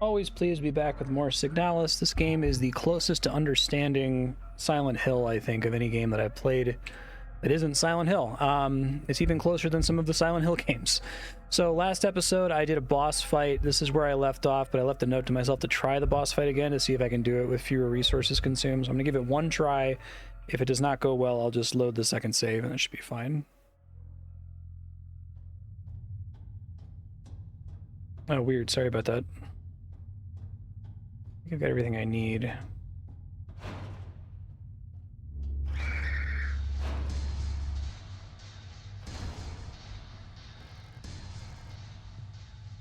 Always pleased to be back with more Signalis. This game is the closest to understanding Silent Hill, I think, of any game that I've played that isn't Silent Hill. It's even closer than some of the Silent Hill games. So last episode, I did a boss fight. This is where I left off, but I left a note to myself to try the boss fight again to see if I can do it with fewer resources consumed. So I'm going to give it one try. If it does not go well, I'll just load the second save, and it should be fine. Oh, weird. Sorry about that. I think I've got everything I need.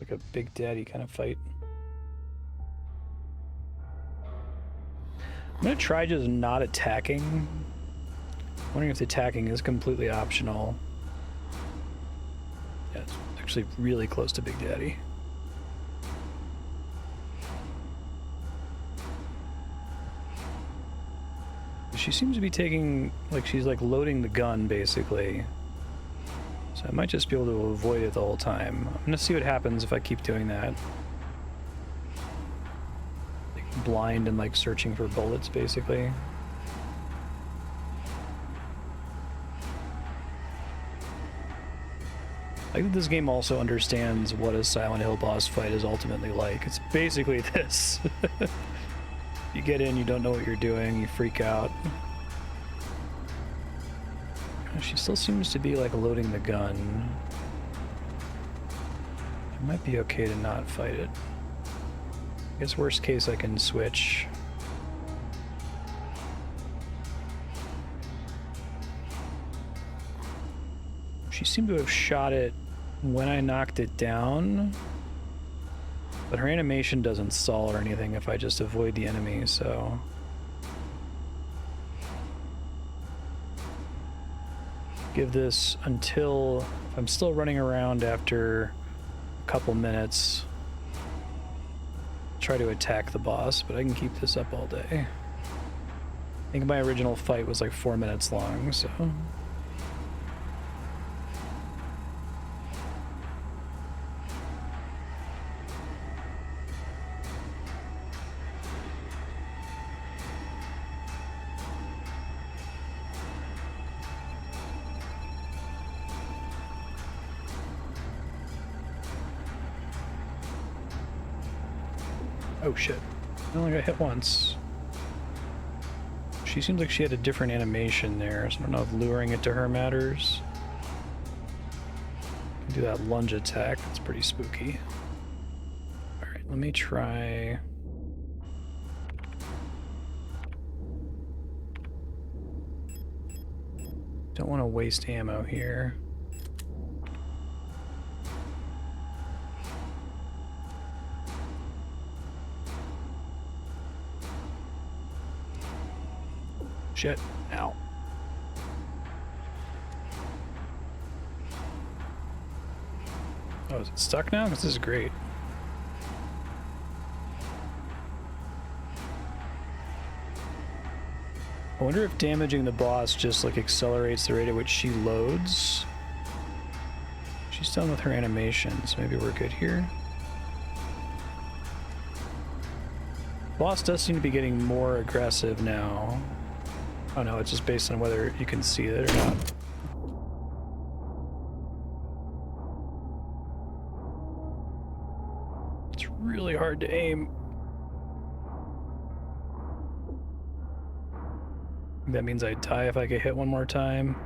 Like a Big Daddy kind of fight. I'm gonna try just not attacking. I'm wondering if the attacking is completely optional. Yeah, it's actually really close to Big Daddy. She seems to be taking, like, she's like loading the gun basically. So I might just be able to avoid it the whole time. I'm gonna see what happens if I keep doing that. Like blind and like searching for bullets basically. I think this game also understands what a Silent Hill boss fight is ultimately like. It's basically this. You get in, you don't know what you're doing, you freak out. She still seems to be like loading the gun. It might be okay to not fight it. I guess worst case I can switch. She seemed to have shot it when I knocked it down. But her animation doesn't stall or anything if I just avoid the enemy, so... Give this until... If I'm still running around after a couple minutes, try to attack the boss, but I can keep this up all day. I think my original fight was like 4 minutes long, so... Oh shit, I only got hit once. She seems like she had a different animation there, so I don't know if luring it to her matters. I can do that lunge attack, that's pretty spooky. Alright, let me try... Don't want to waste ammo here. Shit. Ow. Oh, is it stuck now? This is great. I wonder if damaging the boss just like accelerates the rate at which she loads. She's done with her animations. Maybe we're good here. Boss does seem to be getting more aggressive now. Oh no, it's just based on whether you can see it or not. It's really hard to aim. That means I die if I get hit one more time.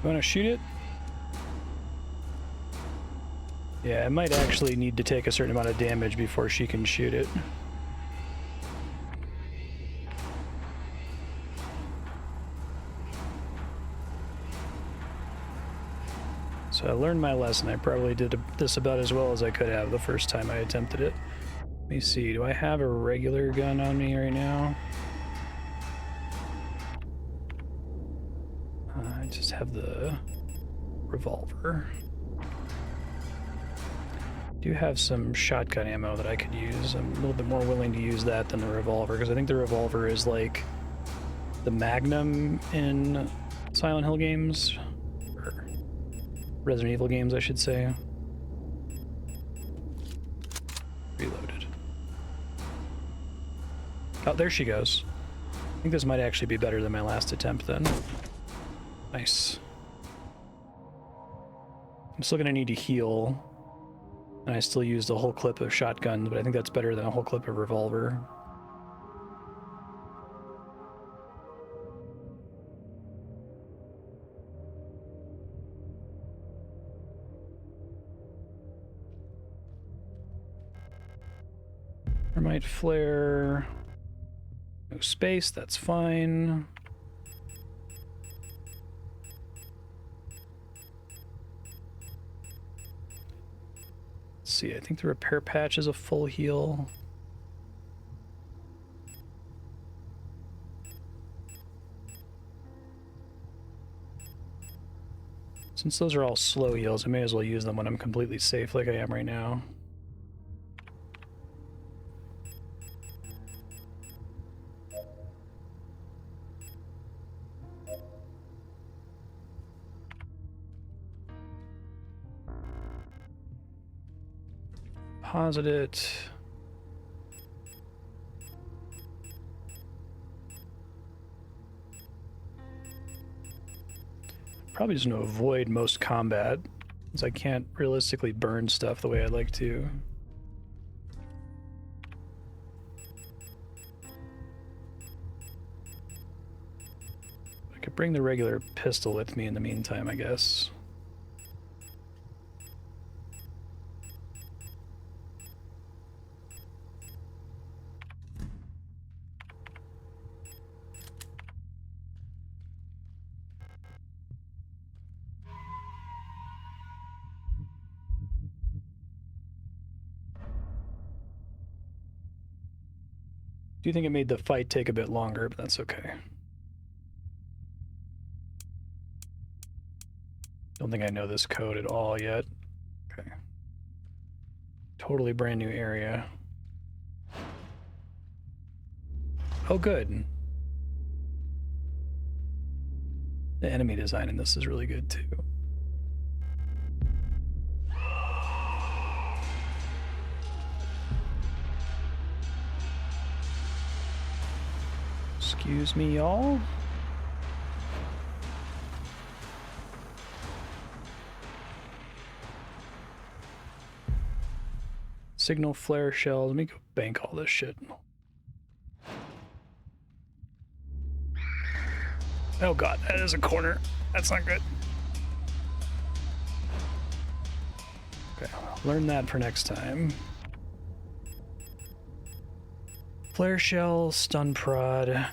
You want to shoot it? Yeah, it might actually need to take a certain amount of damage before she can shoot it. So I learned my lesson. I probably did this about as well as I could have the first time I attempted it. Let me see, do I have a regular gun on me right now? I just have the revolver. Do have some shotgun ammo that I could use. I'm a little bit more willing to use that than the revolver, because I think the revolver is like the Magnum in Silent Hill games, or Resident Evil games, I should say. Reloaded. Oh, there she goes. I think this might actually be better than my last attempt then. Nice. I'm still gonna need to heal, and I still used a whole clip of shotgun, but I think that's better than a whole clip of revolver. Thermite flare. No space, that's fine. Let's see, I think the repair patch is a full heal. Since those are all slow heals, I may as well use them when I'm completely safe like I am right now. Deposit it. Probably just going to avoid most combat, since I can't realistically burn stuff the way I'd like to. I could bring the regular pistol with me in the meantime, I guess. Do you think it made the fight take a bit longer, but that's okay. Don't think I know this code at all yet. Okay. Totally brand new area. Oh, good. The enemy design in this is really good, too. Excuse me, y'all. Signal flare shells. Let me go bank all this shit. Oh god, that is a corner. That's not good. Okay, I'll learn that for next time. Flare shell, stun prod.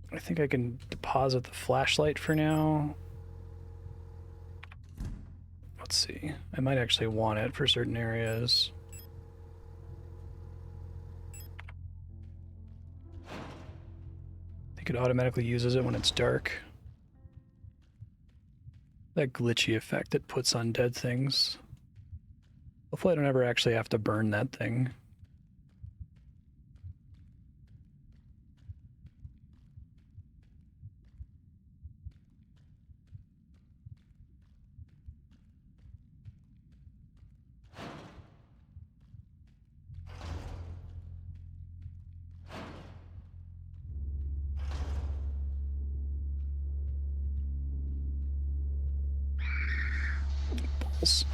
I think I can deposit the flashlight for now. Let's see. I might actually want it for certain areas. I think it automatically uses it when it's dark. That glitchy effect it puts on dead things. Hopefully I don't ever actually have to burn that thing. Balls.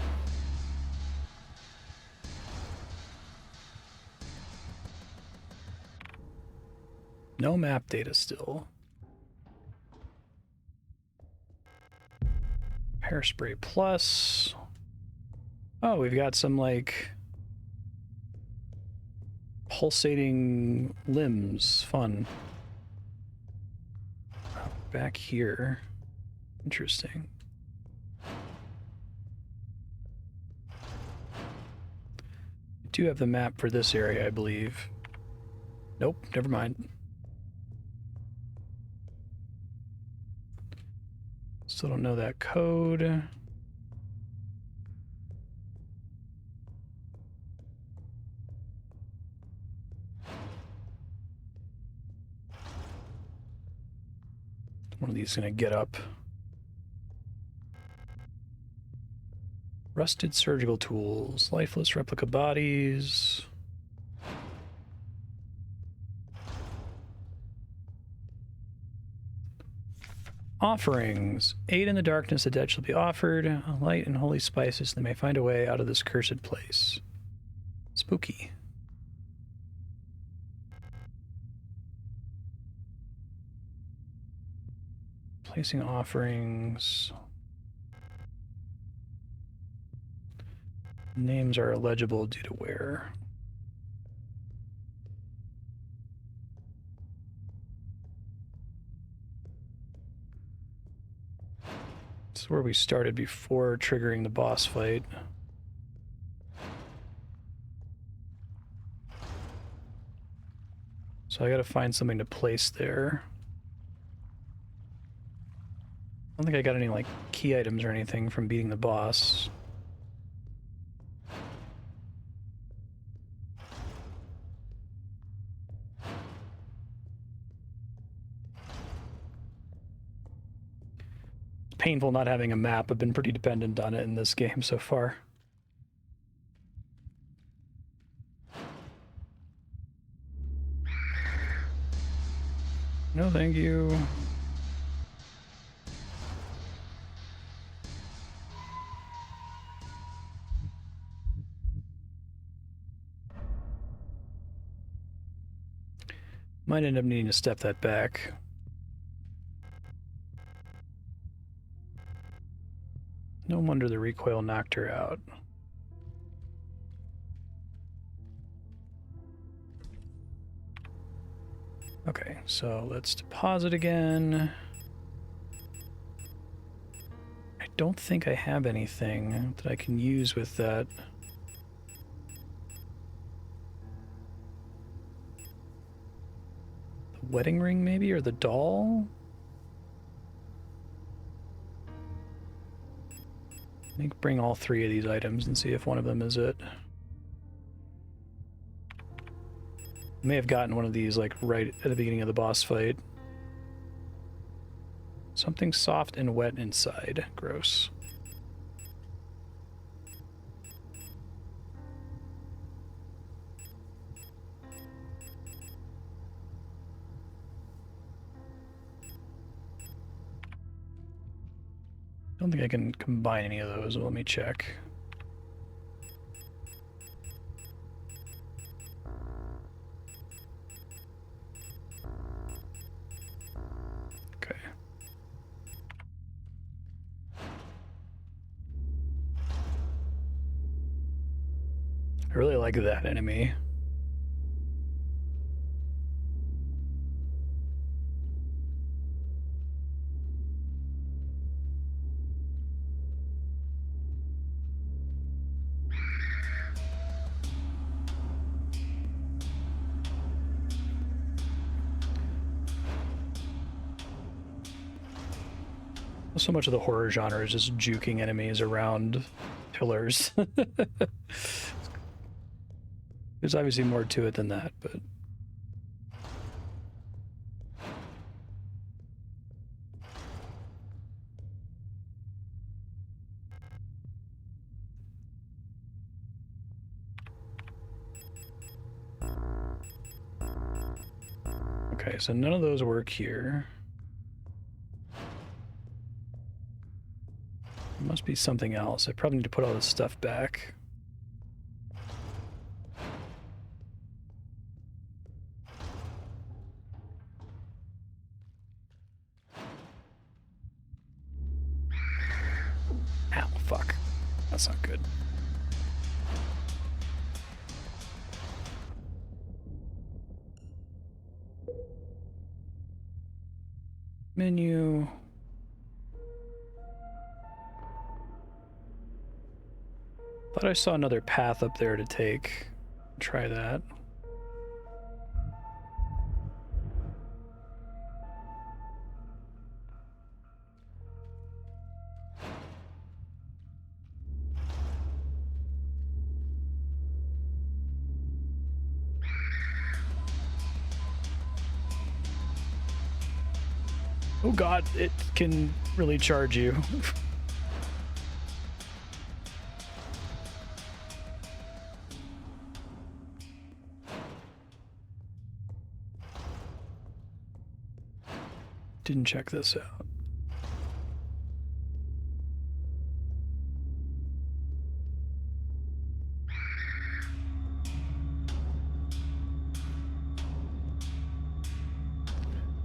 No map data still. Hairspray plus. Oh, we've got some like pulsating limbs. Fun. Back here. Interesting. I do have the map for this area, I believe. Nope, never mind. Still don't know that code. One of these is going to get up. Rusted surgical tools, lifeless replica bodies. Offerings. Aid in the darkness, the dead shall be offered. Light and holy spices, they may find a way out of this cursed place. Spooky. Placing offerings. Names are illegible due to wear. This is where we started before triggering the boss fight. So I gotta find something to place there. I don't think I got any like key items or anything from beating the boss. It's painful not having a map. I've been pretty dependent on it in this game so far. No, thank you. Might end up needing to step that back. No wonder the recoil knocked her out. Okay, so let's deposit again. I don't think I have anything that I can use with that. The wedding ring, maybe, or the doll? I think bring all three of these items and see if one of them is it. May have gotten one of these like right at the beginning of the boss fight. Something soft and wet inside. Gross. I don't think I can combine any of those. Let me check. Okay. I really like that enemy. So much of the horror genre is just juking enemies around pillars. There's obviously more to it than that, but... Okay, so none of those work here. There must be something else. I probably need to put all this stuff back. Ow, fuck. That's not good. Menu. Thought I saw another path up there to take. Try that. Oh god, it can really charge you. Didn't check this out.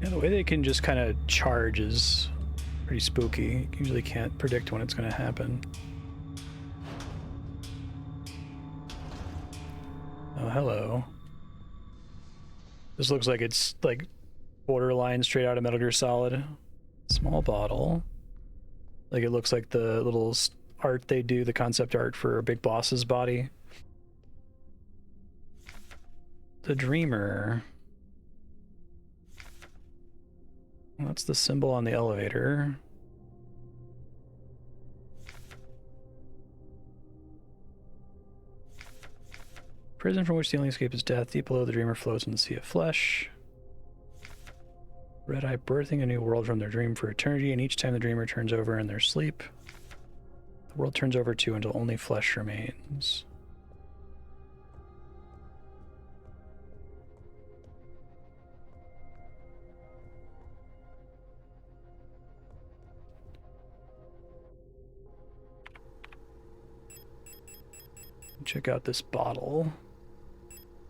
Yeah, the way they can just kind of charge is pretty spooky. You usually can't predict when it's going to happen. Oh, hello. This looks like it's like borderline straight out of Metal Gear Solid. Small bottle. Like it looks like the little art they do, the concept art for a big boss's body. The Dreamer. That's the symbol on the elevator. Prison from which the only escape is death. Deep below, the dreamer floats in the sea of flesh. Red-eye birthing a new world from their dream for eternity, and each time the dreamer turns over in their sleep, the world turns over too until only flesh remains. Check out this bottle.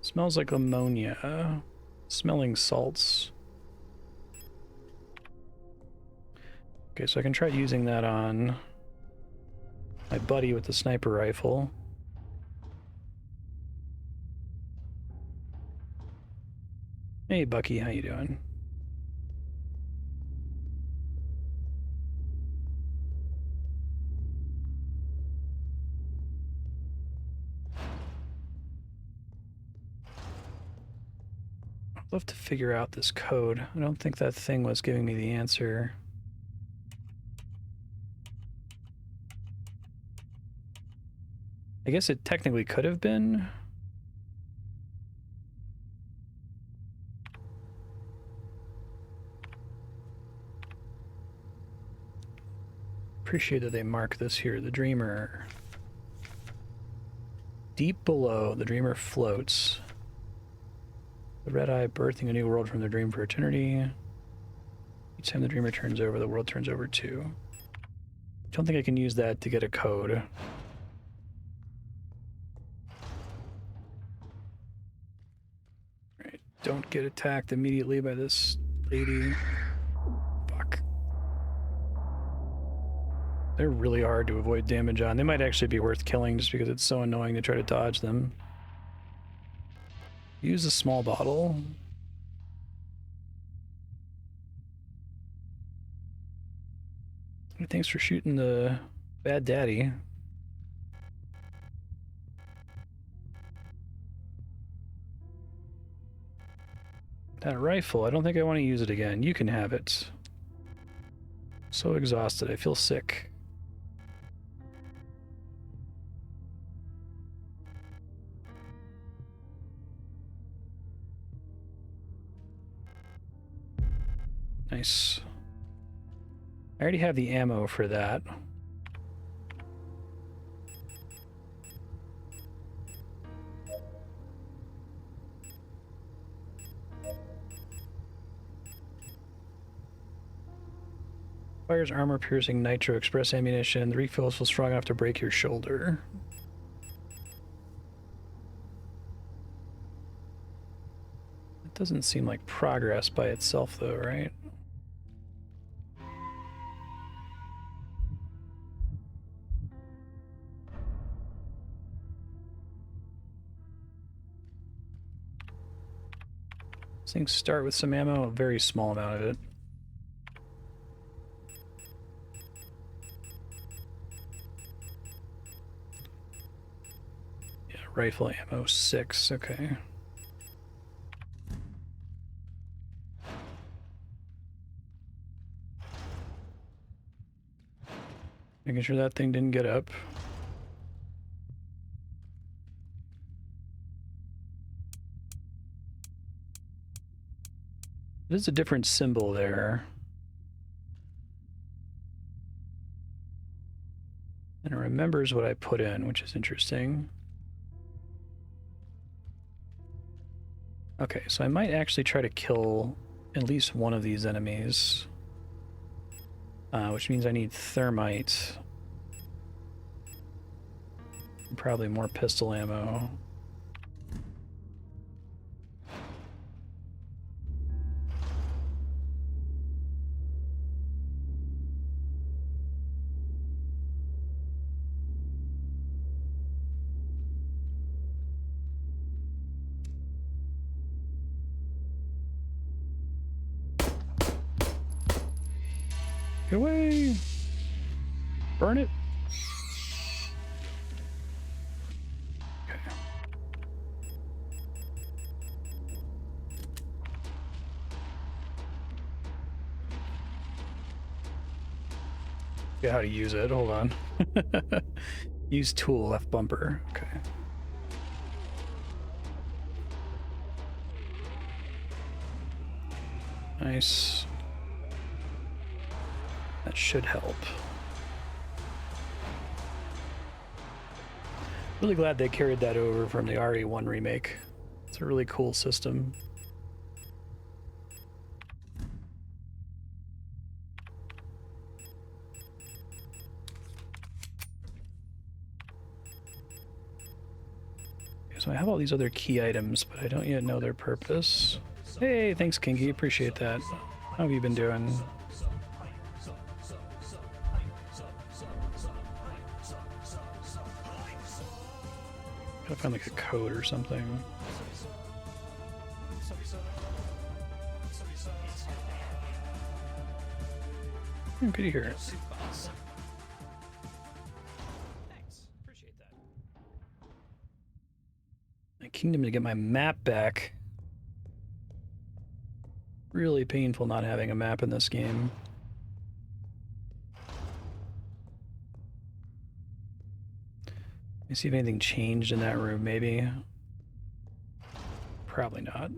Smells like ammonia. Smelling salts. Okay, so I can try using that on my buddy with the sniper rifle. Hey, Bucky, how you doing? I'd love to figure out this code. I don't think that thing was giving me the answer. I guess it technically could have been. Appreciate that they mark this here. The Dreamer. Deep below, the Dreamer floats. The red-eye birthing a new world from their dream for eternity. Each time the Dreamer turns over, the world turns over too. Don't think I can use that to get a code. Right, don't get attacked immediately by this lady. Fuck. They're really hard to avoid damage on. They might actually be worth killing just because it's so annoying to try to dodge them. Use a small bottle. Thanks for shooting the bad daddy. That rifle, I don't think I want to use it again. You can have it. So exhausted, I feel sick. Nice. I already have the ammo for that. Fires armor-piercing nitro express ammunition. The refills feel strong enough to break your shoulder. It doesn't seem like progress by itself, though, right? These things start with some ammo, a very small amount of it. Yeah, rifle ammo 6, okay. Making sure that thing didn't get up. It is a different symbol there. And it remembers what I put in, which is interesting. Okay, so I might actually try to kill at least one of these enemies. Which means I need thermite. Probably more pistol ammo. Get away! Burn it! Okay. Yeah, how to use it. Hold on. Use tool, left bumper. Okay. Nice. That should help. Really glad they carried that over from the RE1 remake. It's a really cool system. Okay, so I have all these other key items, but I don't yet know their purpose. Hey, thanks, Kinky. Appreciate that. How have you been doing? Gotta find like a code or something. Good to hear it. Thanks. Appreciate that. My kingdom to get my map back. Really painful not having a map in this game. Let me see if anything changed in that room, maybe. Probably not.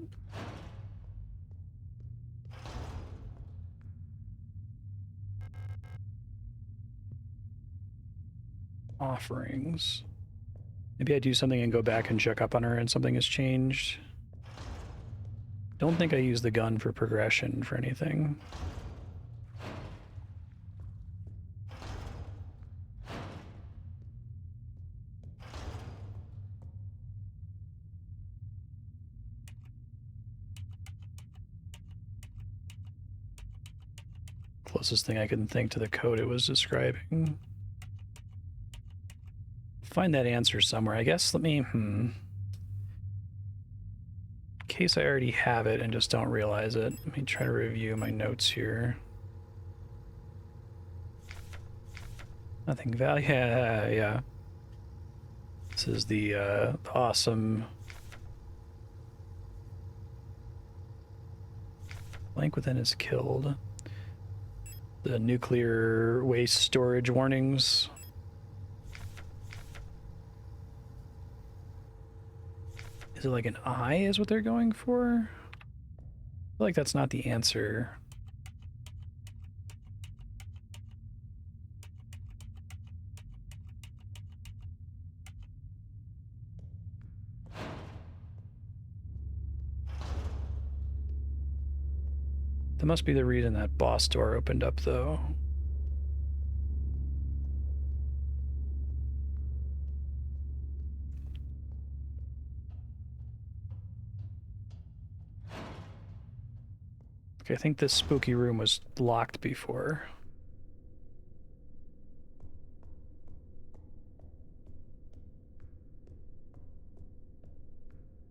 Offerings. Maybe I do something and go back and check up on her and something has changed. Don't think I use the gun for progression for anything. Closest thing I can think to the code it was describing. Find that answer somewhere. I guess let me, in case I already have it and just don't realize it, let me try to review my notes here. Nothing value, yeah. This is the awesome blank within is killed. The nuclear waste storage warnings. Is it like an eye is what they're going for? I feel like that's not the answer. That must be the reason that boss door opened up, though. Okay, I think this spooky room was locked before.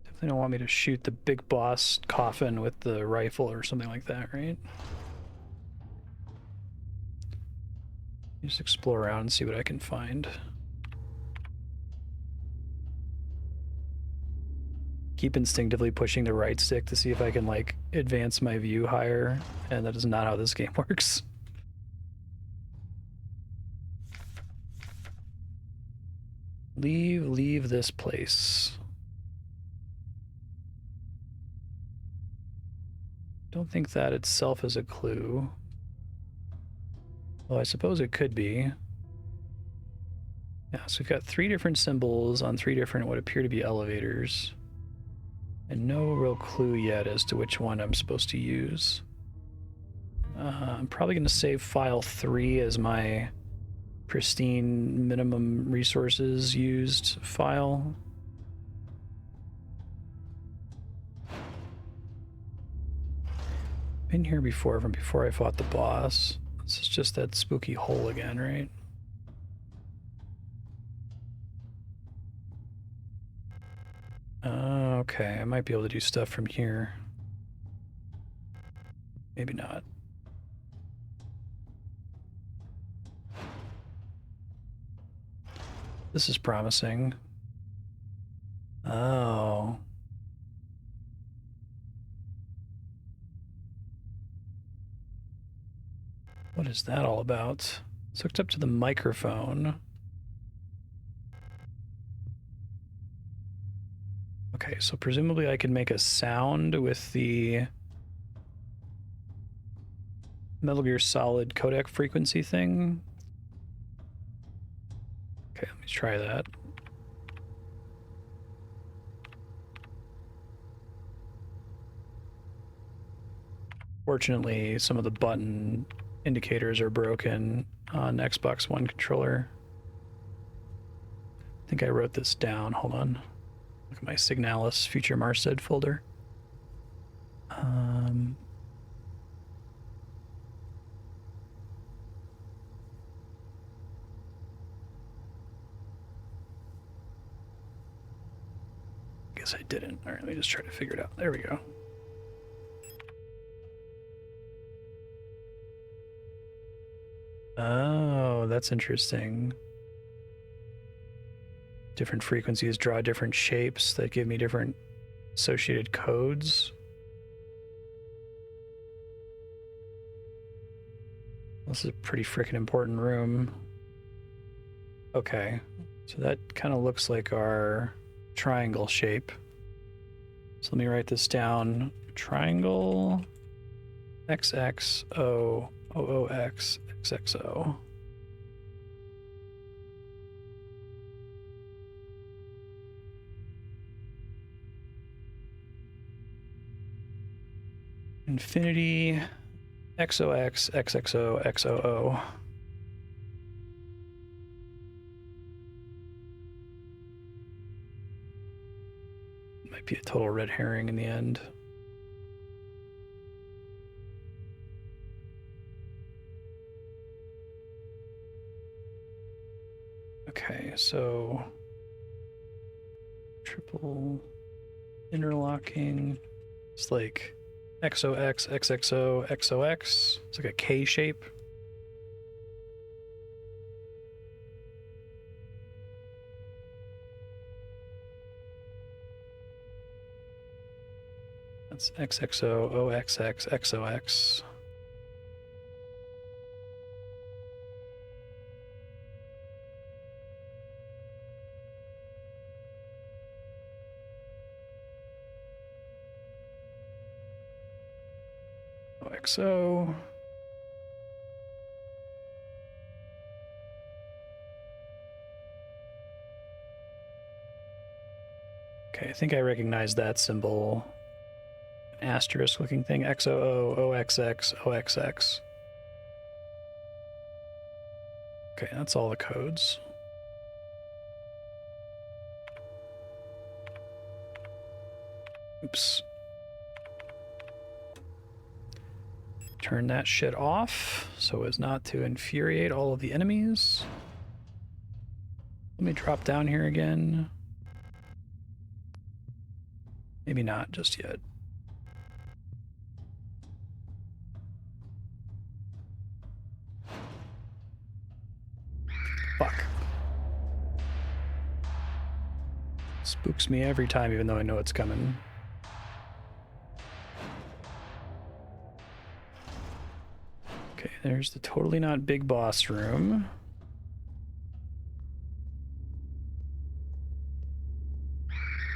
Definitely don't want me to shoot the big boss coffin with the rifle or something like that, right? Just explore around and see what I can find. Keep instinctively pushing the right stick to see if I can, like, advance my view higher, and that is not how this game works. Leave this place. Don't think that itself is a clue. Well, I suppose it could be. Yeah, so we've got 3 different symbols on 3 different what appear to be elevators. And no real clue yet as to which one I'm supposed to use. I'm probably going to save file 3 as my pristine minimum resources used file. Been here before, from before I fought the boss. This is just that spooky hole again, right? Okay, I might be able to do stuff from here. Maybe not. This is promising. Oh. What is that all about? It's hooked up to the microphone. Okay, so presumably I can make a sound with the Metal Gear Solid codec frequency thing. Okay, let me try that. Fortunately, some of the button indicators are broken on Xbox One controller. I think I wrote this down. Hold on. Look at my Signalis Future Marstead folder. Guess I didn't. All right, let me just try to figure it out. There we go. Oh, that's interesting. Different frequencies draw different shapes that give me different associated codes. This is a pretty freaking important room. Okay, so that kind of looks like our triangle shape. So let me write this down. Triangle XXO OOX XXO. Infinity XOX XXO XOO. Might be a total red herring in the end. Okay, so triple interlocking. It's like XOX XXO XOX. It's like a K shape. That's XXO OXX XOX. OXO. Okay, I think I recognize that symbol. Asterisk looking thing. XOO OXX OXX. Okay, that's all the codes. Oops. Turn that shit off so as not to infuriate all of the enemies. Let me drop down here again. Maybe not just yet. Fuck. Spooks me every time, even though I know it's coming. Okay, there's the totally not big boss room.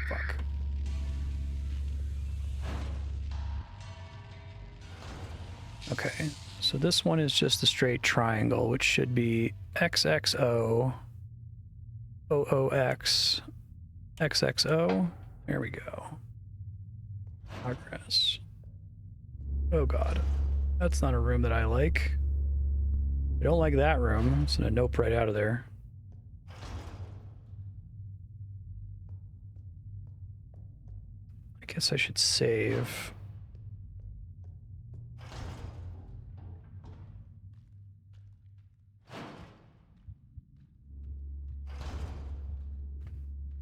Fuck. Okay, so this one is just a straight triangle, which should be XXO OOX XXO. There we go. Progress. Oh god. That's not a room that I like. I don't like that room. I'm just gonna nope right out of there. I guess I should save.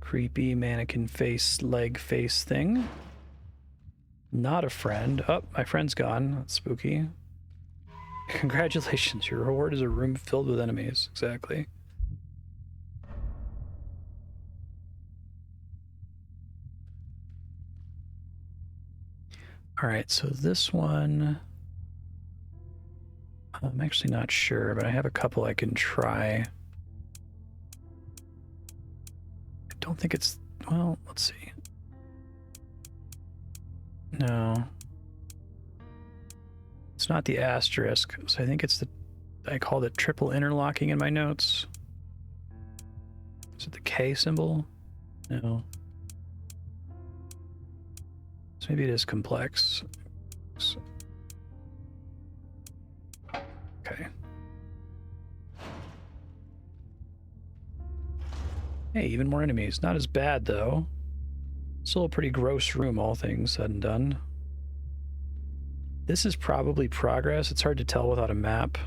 Creepy mannequin face, leg face thing. Not a friend. Oh, my friend's gone. That's spooky. Congratulations, your reward is a room filled with enemies. Exactly. Alright, so this one... I'm actually not sure, but I have a couple I can try. I don't think it's... well, let's see. No. It's not the asterisk, so I think it's the... I called it triple interlocking in my notes. Is it the K symbol? No. So maybe it is complex. Okay. Hey, even more enemies. Not as bad, though. Still a pretty gross room, all things said and done. This is probably progress. It's hard to tell without a map.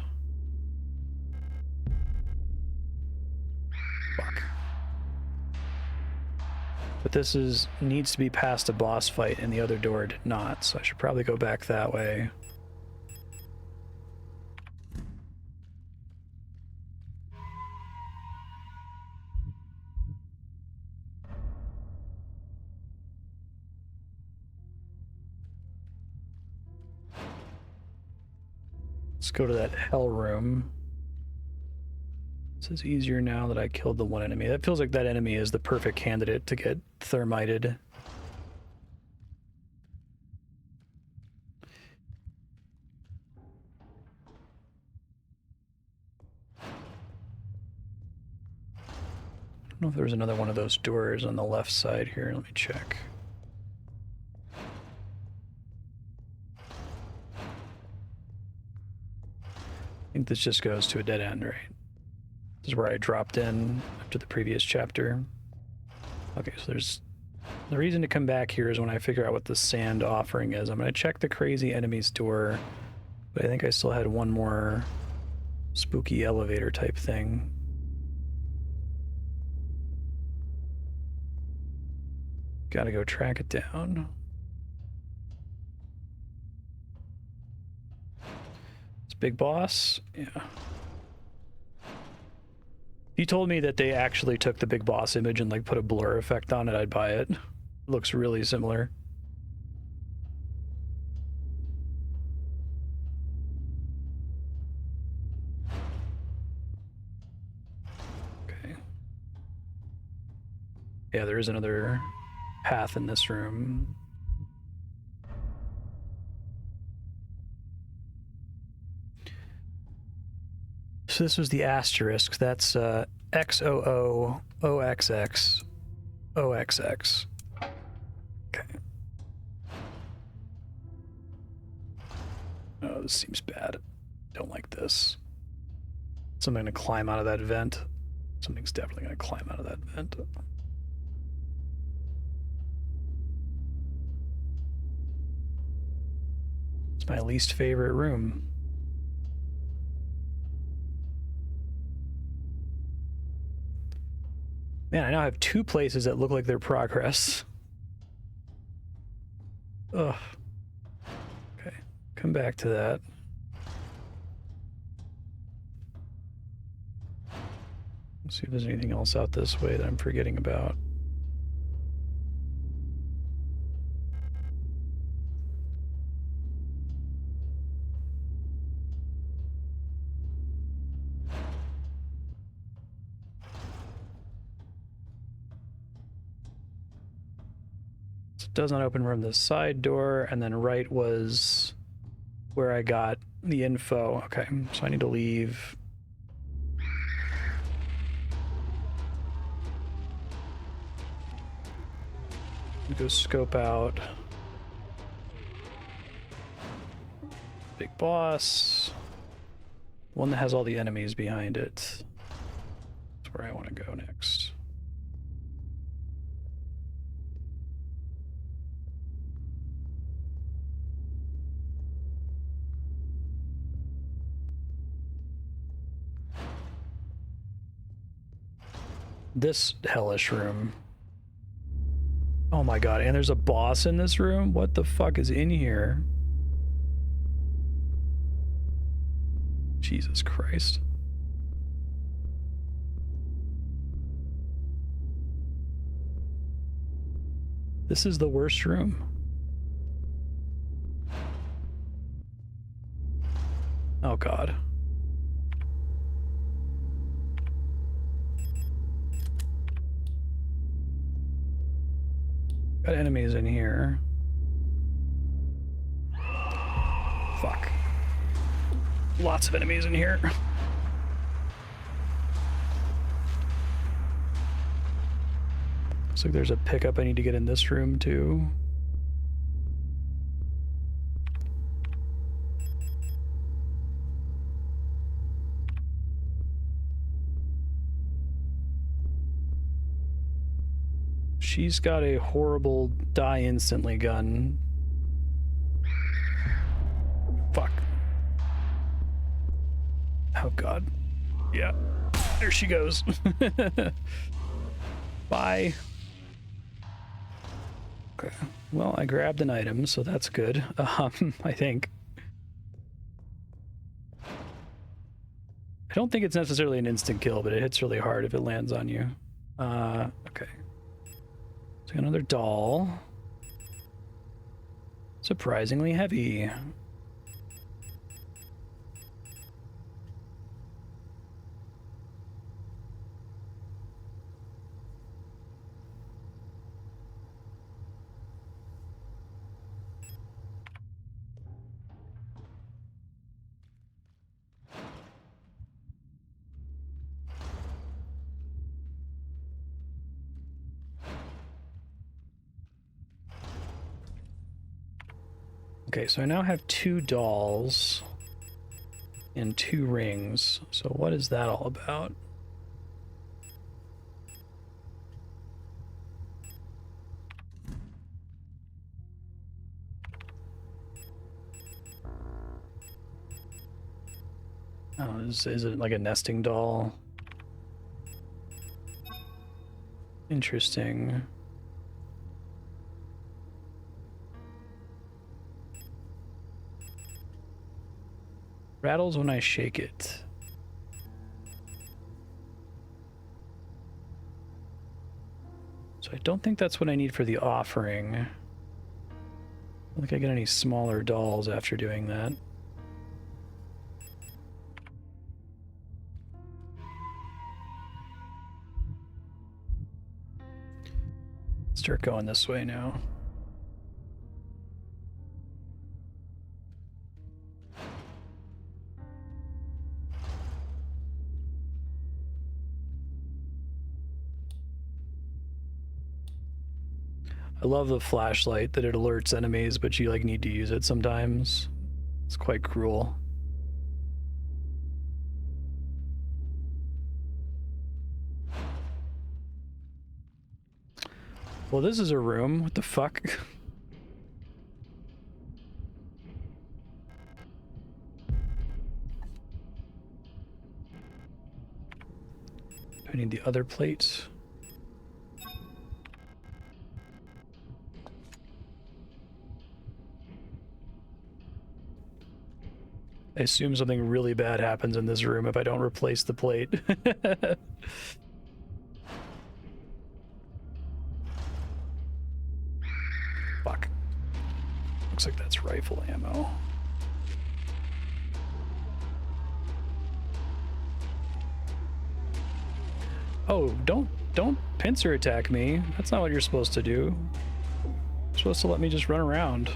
Fuck. But this is needs to be past a boss fight, and the other door did not, so I should probably go back that way. Let's go to that hell room. This is easier now that I killed the one enemy. That feels like that enemy is the perfect candidate to get thermited. I don't know if there's another one of those doors on the left side here. Let me check. I think this just goes to a dead end, right? This is where I dropped in after the previous chapter. Okay, so there's... the reason to come back here is when I figure out what the sand offering is. I'm going to check the crazy enemy's door, but I think I still had one more spooky elevator type thing. Gotta go track it down. It's Big Boss? Yeah. If you told me that they actually took the Big Boss image and like put a blur effect on it, I'd buy it. It looks really similar. Okay. Yeah, there is another path in this room. So this was the asterisk. That's XOOOXX OXX. Okay. Oh, this seems bad. Don't like this. Something gonna climb out of that vent. Something's definitely gonna climb out of that vent. It's my least favorite room. Man, I now have two places that look like they're progress. Ugh. Okay, come back to that. Let's see if there's anything else out this way that I'm forgetting about. Does not open from the side door, and then right was where I got the info. Okay, so I need to leave. Go scope out. Big boss. One that has all the enemies behind it. That's where I want to go next. This hellish room. Oh my god, and there's a boss in this room? What the fuck is in here? Jesus Christ. This is the worst room. Oh god. Got enemies in here. Fuck. Lots of enemies in here. Looks like there's a pickup I need to get in this room too. She's got a horrible die instantly gun. Fuck. Oh god. Yeah. There she goes. Bye. Okay. Well, I grabbed an item, so that's good. I think. I don't think it's necessarily an instant kill, but it hits really hard if it lands on you. Okay. So another doll. Surprisingly heavy. Okay, so I now have 2 dolls and 2 rings. So what is that all about? Oh, is it like a nesting doll? Interesting. Rattles when I shake it. So I don't think that's what I need for the offering. I don't think I get any smaller dolls after doing that. Start going this way now. I love the flashlight that it alerts enemies, but you like need to use it sometimes. It's quite cruel. Well, this is a room. What the fuck? I need the other plate. I assume something really bad happens in this room if I don't replace the plate. Fuck. Looks like that's rifle ammo. Oh, don't pincer attack me. That's not what you're supposed to do. You're supposed to let me just run around.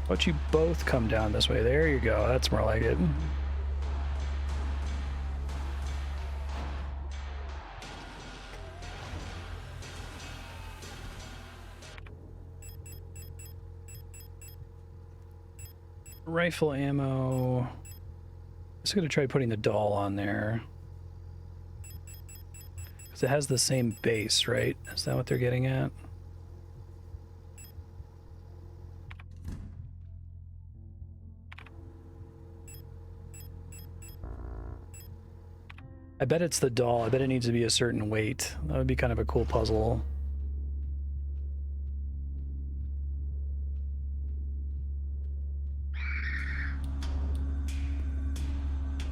Why don't you both come down this way? There you go. That's more like it. Rifle ammo. I'm just gonna try putting the doll on there. Because it has the same base, right? Is that what they're getting at? I bet it's the doll. I bet it needs to be a certain weight. That would be kind of a cool puzzle.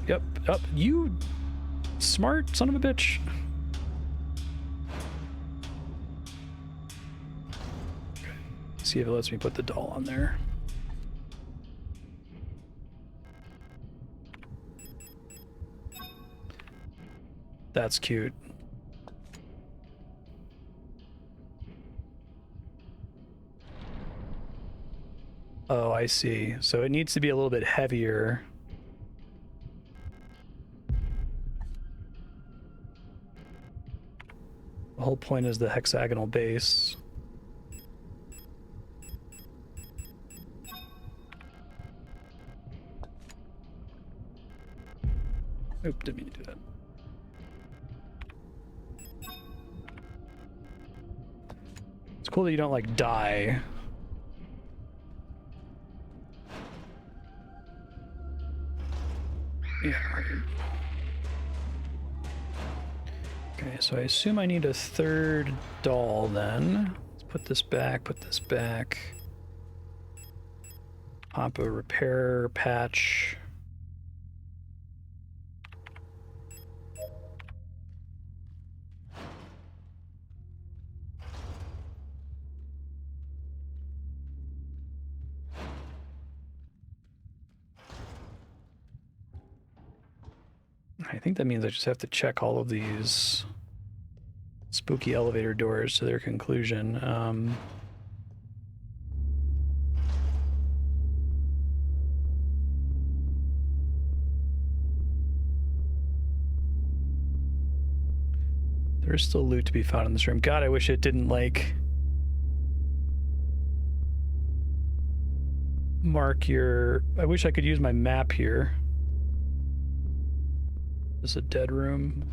Yep, up. You smart son of a bitch. Okay. See if it lets me put the doll on there. That's cute. Oh, I see. So it needs to be a little bit heavier. The whole point is the hexagonal base. Oop, didn't mean to do that. It's cool that you don't, like, die. Yeah. Okay, so I assume I need a third doll then. Let's put this back, put this back. Pop a repair patch. I think that means I just have to check all of these spooky elevator doors to their conclusion. There's still loot to be found in this room. God, I wish it didn't, like, mark your... I wish I could use my map here. This is a dead room.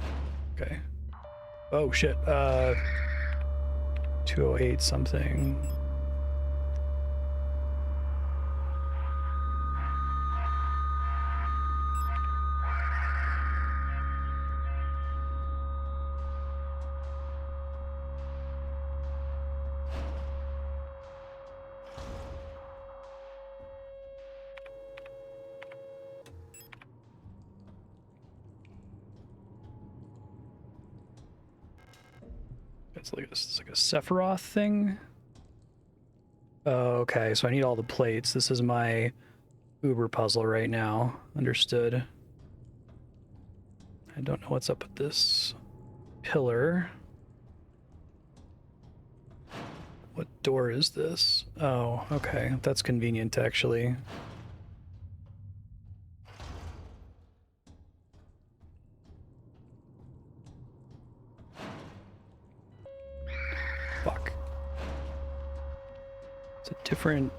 Okay. Oh, shit. 208 something. It's like a Sephiroth thing. Oh, okay, so I need all the plates. This is my Uber puzzle right now. Understood. I don't know what's up with this pillar. What door is this? Oh, okay. That's convenient, actually. Fuck. It's a different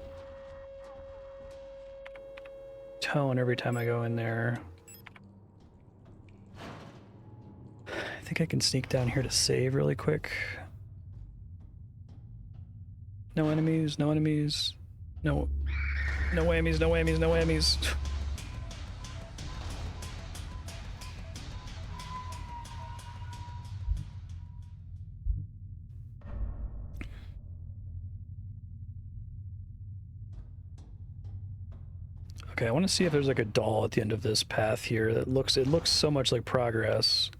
tone every time I go in there. I think I can sneak down here to save really quick. No enemies, no enemies. No whammies, no whammies, no whammies. Okay, I want to see if there's like a doll at the end of this path here that looks, it looks so much like progress.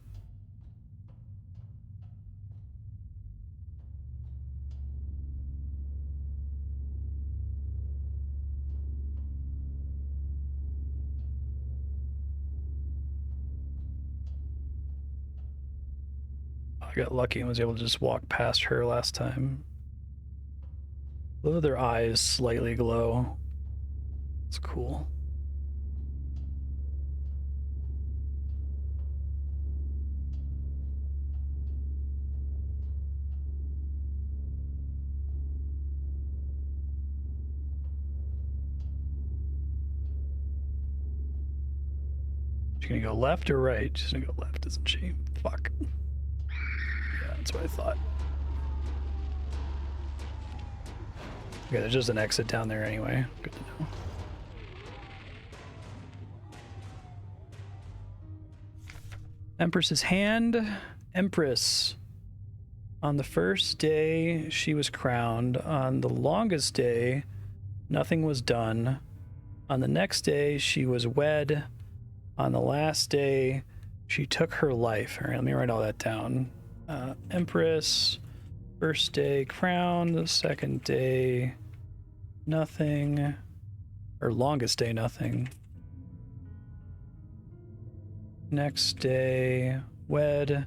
I got lucky and was able to just walk past her last time. Both of their eyes slightly glow. It's cool. gonna go left or right? She's gonna go left, isn't she? Fuck. Yeah, that's what I thought. Okay, there's just an exit down there anyway. Good to know. Empress's hand. Empress. On the first day, she was crowned. On the longest day, nothing was done. On the next day, she was wed. On the last day, she took her life. All right, let me write all that down. Empress, first day crowned, the second day nothing, or longest day nothing. Next day wed,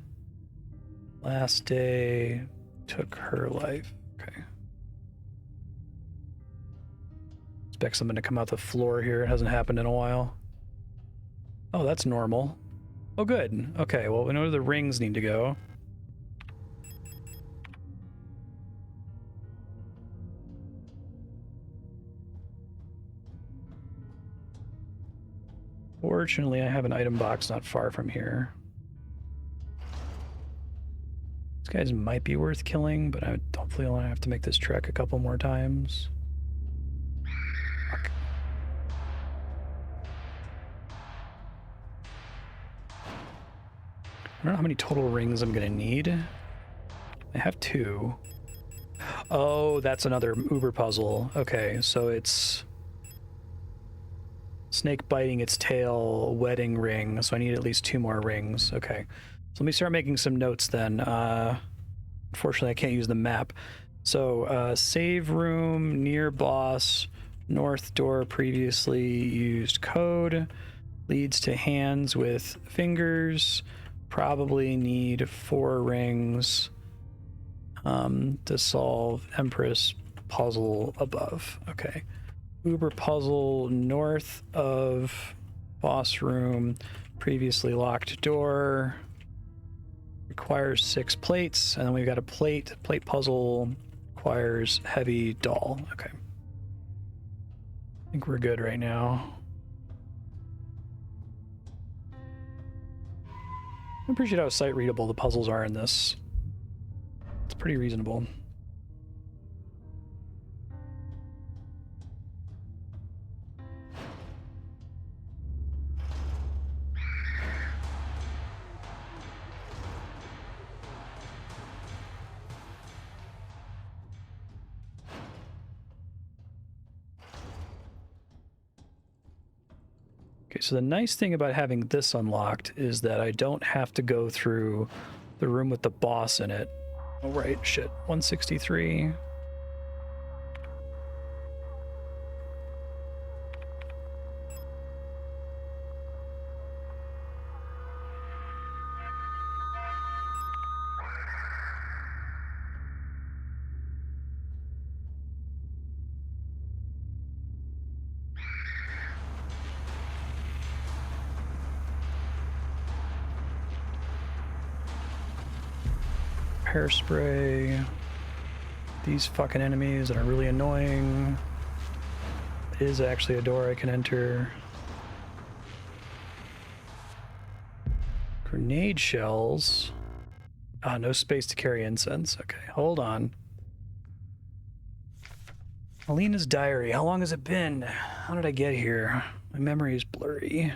last day took her life. Okay. Expect something to come out the floor here. It hasn't happened in a while. Oh, that's normal. Oh, good. Okay, well, we know where the rings need to go. Fortunately, I have an item box not far from here. These guys might be worth killing, but I hopefully only have to make this trek a couple more times. Fuck. I don't know how many total rings I'm gonna need. I have 2. Oh, that's another Uber puzzle. Okay, so it's snake biting its tail, wedding ring. So I need at least 2 more rings. Okay, so let me start making some notes then. Unfortunately, I can't use the map. So save room, near boss, north door, previously used code, leads to hands with fingers. Probably need 4 rings to solve Empress puzzle above. Okay. Uber puzzle north of boss room, previously locked door. Requires 6 plates, and then we've got a plate puzzle requires heavy doll. Okay. I think we're good right now. I appreciate how sight readable the puzzles are in this. It's pretty reasonable. Okay, so the nice thing about having this unlocked is that I don't have to go through the room with the boss in it. Oh, right, shit. 163. Hairspray. These fucking enemies that are really annoying. It is actually a door I can enter. Grenade shells. Ah, no space to carry incense. Okay, hold on. Alina's diary. How long has it been? How did I get here? My memory is blurry.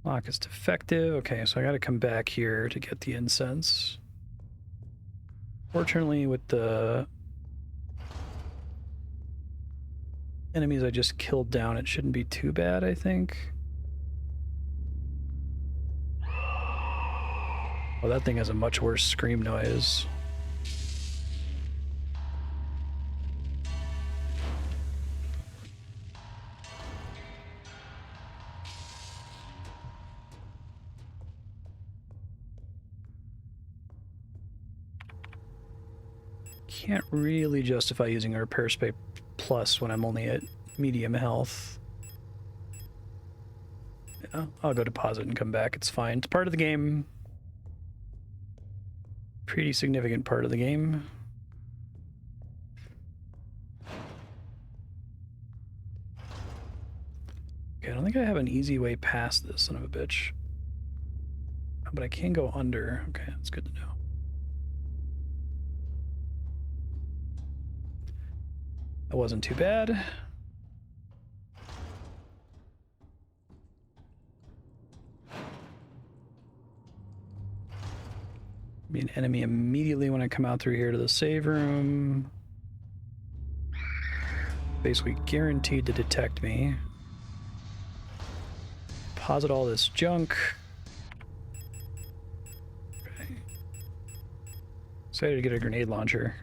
Lock is defective. Okay, so I gotta come back here to get the incense. Fortunately, with the enemies I just killed down, it shouldn't be too bad, I think. Oh, that thing has a much worse scream noise. Can't really justify using a repair spray plus when I'm only at medium health. Yeah, I'll go deposit and come back. It's fine. It's part of the game. Pretty significant part of the game. Okay, I don't think I have an easy way past this son of a bitch. But I can go under. Okay, that's good to know. That wasn't too bad. Be an enemy immediately when I come out through here to the save room. Basically guaranteed to detect me. Deposit all this junk. Okay. Excited to get a grenade launcher.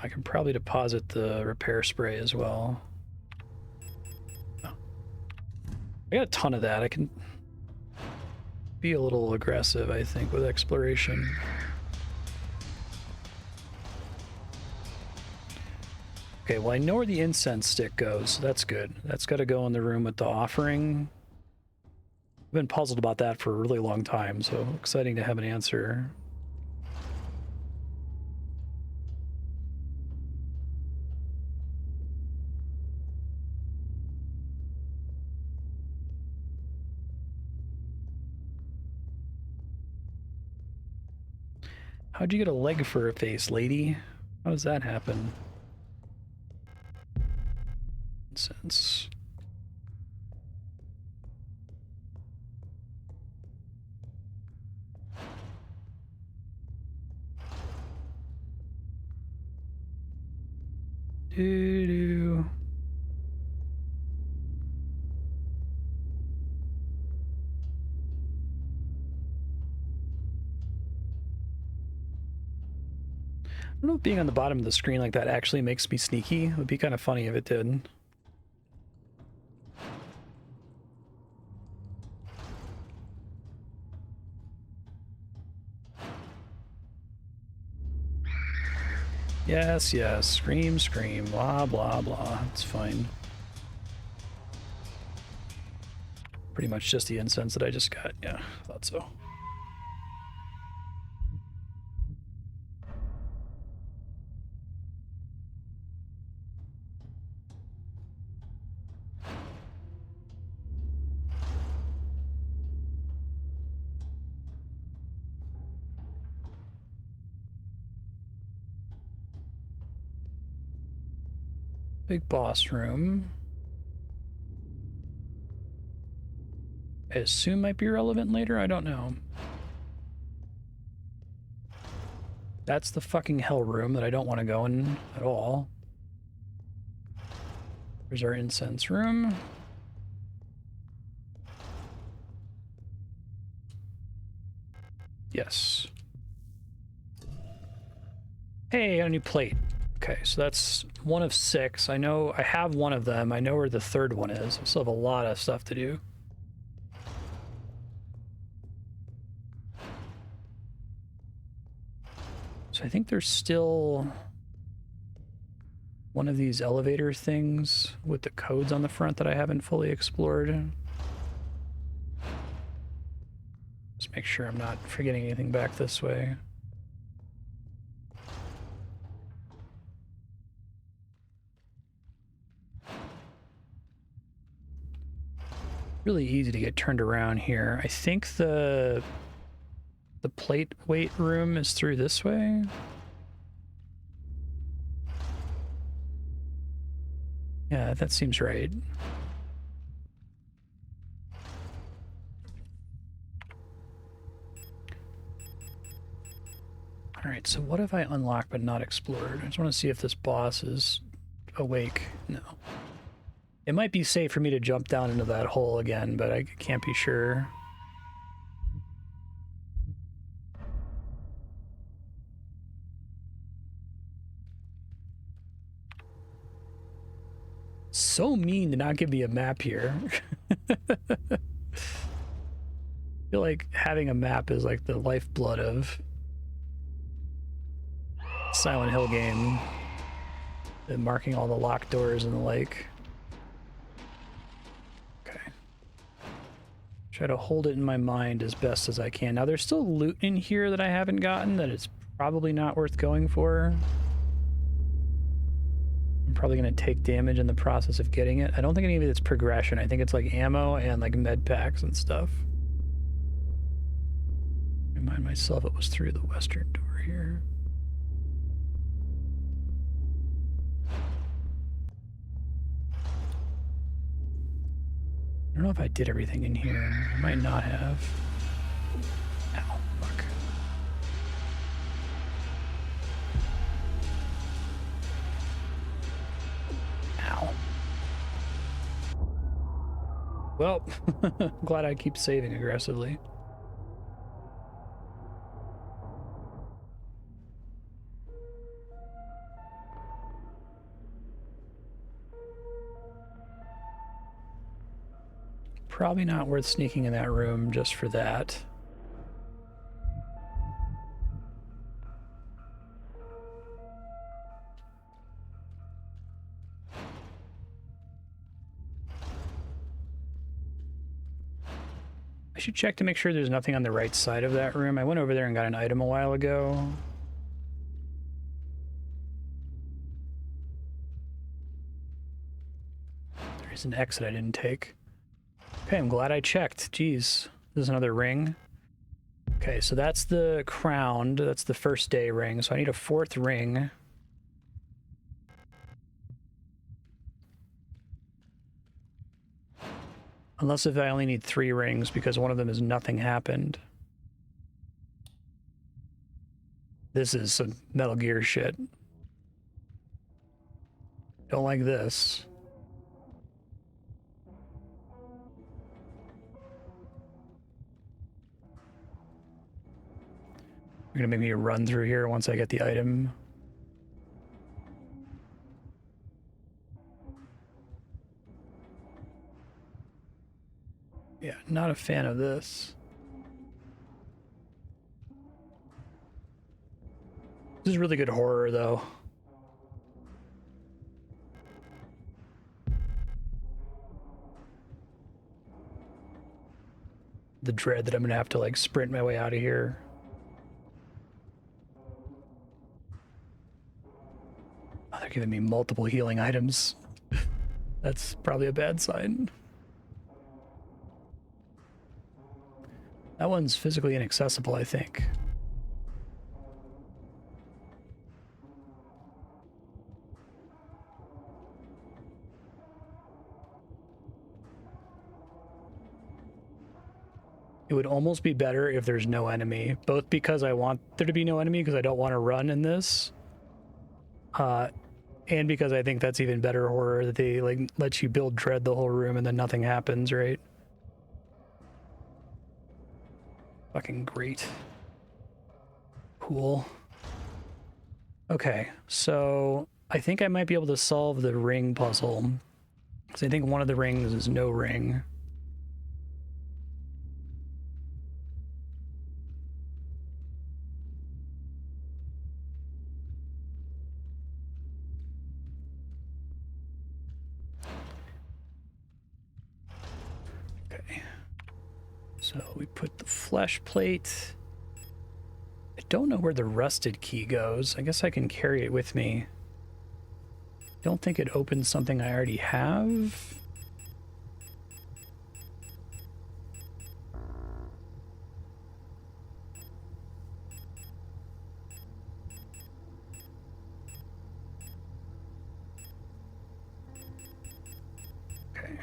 I can probably deposit the repair spray as well. Oh. I got a ton of that. I can be a little aggressive, I think, with exploration. Okay, well, I know where the incense stick goes, so that's good. That's got to go in the room with the offering. I've been puzzled about that for a really long time, so exciting to have an answer. How'd you get a leg for a face, lady? How does that happen? Incense. Doo-doo. I don't know if being on the bottom of the screen like that actually makes me sneaky. It would be kind of funny if it did. Yes, yes, scream, scream, blah, blah, blah. It's fine. Pretty much just the incense that I just got. Yeah, thought so. Big boss room. I assume might be relevant later, I don't know. That's the fucking hell room that I don't want to go in at all. There's our incense room. Yes. Hey, I got a new plate. Okay, so that's one of 6. I know I have one of them. I know where the third one is. I still have a lot of stuff to do. So I think there's still one of these elevator things with the codes on the front that I haven't fully explored. Just make sure I'm not forgetting anything back this way. Really easy to get turned around here. I think the plate weight room is through this way. Yeah, that seems right. All right, so what have I unlocked but not explored? I just want to see if this boss is awake. No. It might be safe for me to jump down into that hole again, but I can't be sure. So mean to not give me a map here. I feel like having a map is like the lifeblood of Silent Hill game. And marking all the locked doors and the like. Okay. Try to hold it in my mind as best as I can. Now there's still loot in here that I haven't gotten that is Probably not worth going for. I'm probably going to take damage in the process of getting it. I don't think any of it's progression. I think it's like ammo and like med packs and stuff. Remind myself it was through the western door here. I don't know if I did everything in here. I might not have. Ow, fuck. Ow. Well, I'm glad I keep saving aggressively. Probably not worth sneaking in that room just for that. I should check to make sure there's nothing on the right side of that room. I went over there and got an item a while ago. There's an exit I didn't take. Okay, I'm glad I checked. Jeez, this is another ring. Okay, so that's the crowned. That's the first day ring. So I need a fourth ring. Unless if I only need 3 rings because one of them is nothing happened. This is some Metal Gear shit. Don't like this. You're gonna make me run through here once I get the item. Yeah, not a fan of this. This is really good horror, though. The dread that I'm gonna have to, like, sprint my way out of here. Oh, they're giving me multiple healing items. That's probably a bad sign. That one's physically inaccessible, I think. It would almost be better if there's no enemy, both because I want there to be no enemy because I don't want to run in this, and because I think that's even better horror that they like let you build dread the whole room and then nothing happens, right? Fucking great. Cool. Okay, so I think I might be able to solve the ring puzzle. Because I think one of the rings is no ring. Okay. So we put the flesh plate. I don't know where the rusted key goes. I guess I can carry it with me. Don't think it opens something I already have. Okay.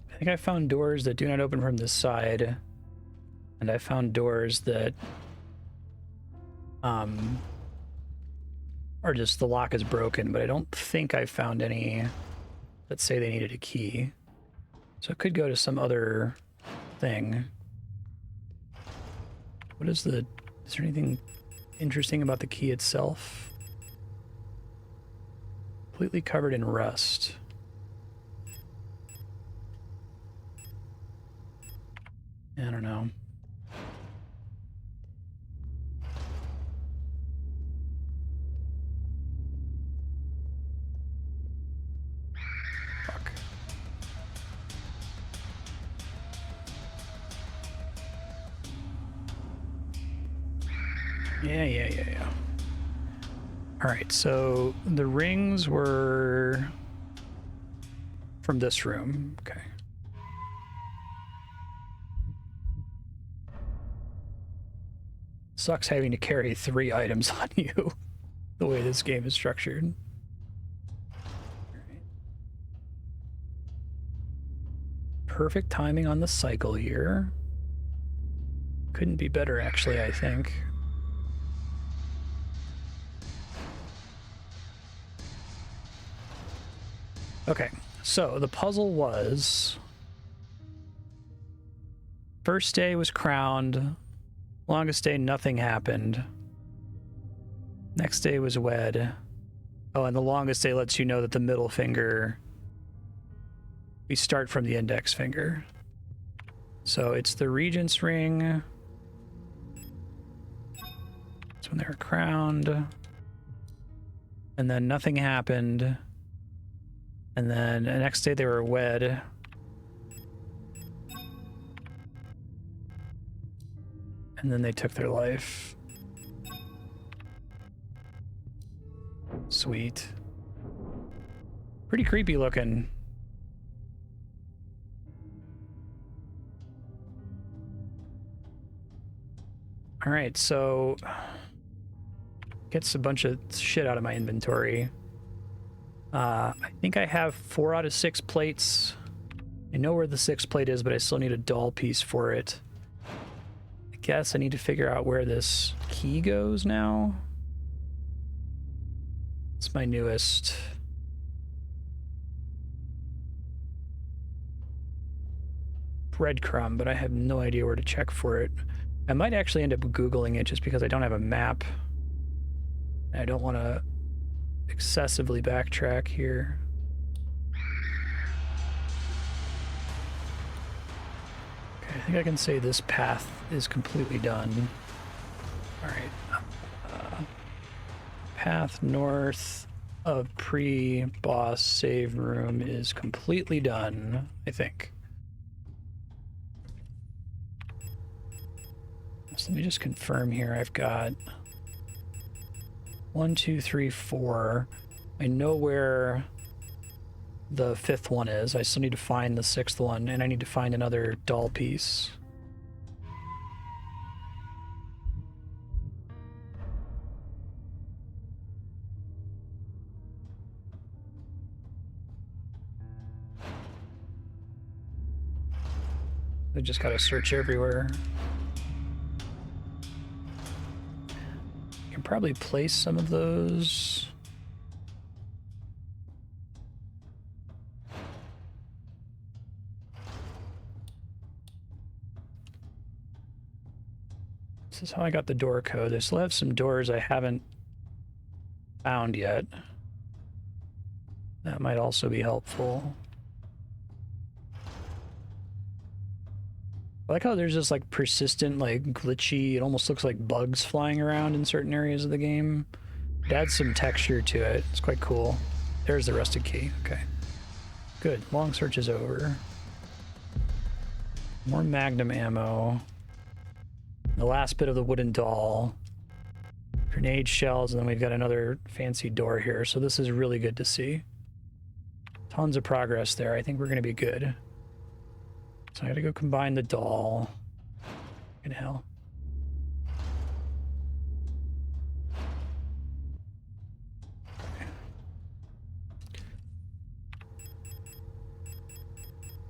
I think I found doors that do not open from this side. And I found doors that are just the lock is broken, but I don't think I found any that say they needed a key. So it could go to some other thing. What is there anything interesting about the key itself? Completely covered in rust. I don't know. Fuck. Yeah. All right, so the rings were from this room. Okay. Sucks having to carry 3 items on you, the way this game is structured. Perfect timing on the cycle here. Couldn't be better, actually, I think. Okay, so the puzzle was... First day was crowned. Longest day, nothing happened. Next day was wed. Oh, and the longest day lets you know that the middle finger... We start from the index finger. So it's the Regent's Ring. That's when they were crowned. And then nothing happened. And then the next day they were wed. And then they took their life. Sweet. Pretty creepy looking. All right, so gets a bunch of shit out of my inventory. I think I have 4 out of 6 plates. I know where the 6th plate is, but I still need a doll piece for it. I guess I need to figure out where this key goes now. It's my newest. Breadcrumb, but I have no idea where to check for it. I might actually end up Googling it just because I don't have a map. I don't want to excessively backtrack here. Okay, I think I can say this path is completely done. All right. Path north of pre-boss save room is completely done, I think. So let me just confirm here. I've got 1, 2, 3, 4. I know where the 5th one is. I still need to find the 6th one, and I need to find another doll piece. I just gotta search everywhere. Can probably place some of those. This is how I got the door code. I still have some doors I haven't found yet. That might also be helpful. I like how there's this like persistent, like glitchy, it almost looks like bugs flying around in certain areas of the game. It adds some texture to it. It's quite cool. There's the rusted key. Okay. Good. Long search is over. More magnum ammo. The last bit of the wooden doll. Grenade shells, and then we've got another fancy door here. So this is really good to see. Tons of progress there. I think we're going to be good. So I gotta go combine the doll. Fucking hell. Okay.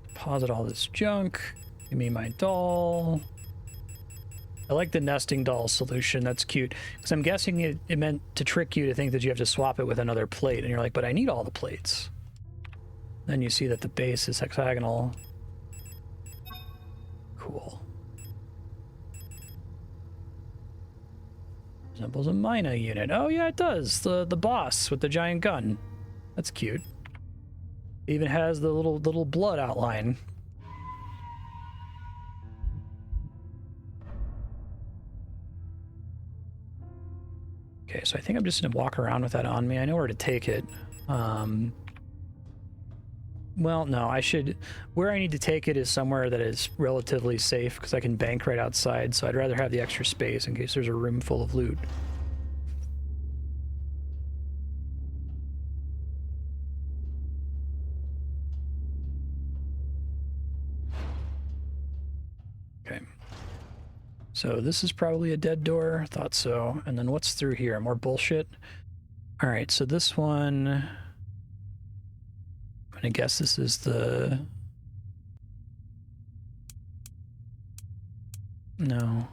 Deposit all this junk. Give me my doll. I like the nesting doll solution. That's cute. Because I'm guessing it meant to trick you to think that you have to swap it with another plate. And you're like, but I need all the plates. Then you see that the base is hexagonal. Cool. Resembles a Mina unit. Oh yeah, it does. The boss with the giant gun. That's cute. It even has the little blood outline. Okay, so I think I'm just gonna walk around with that on me. I know where to take it. Well, no, I should... Where I need to take it is somewhere that is relatively safe, because I can bank right outside, so I'd rather have the extra space in case there's a room full of loot. Okay. So this is probably a dead door. Thought so. And then what's through here? More bullshit? Alright, so this one... I'm gonna guess this is the... No.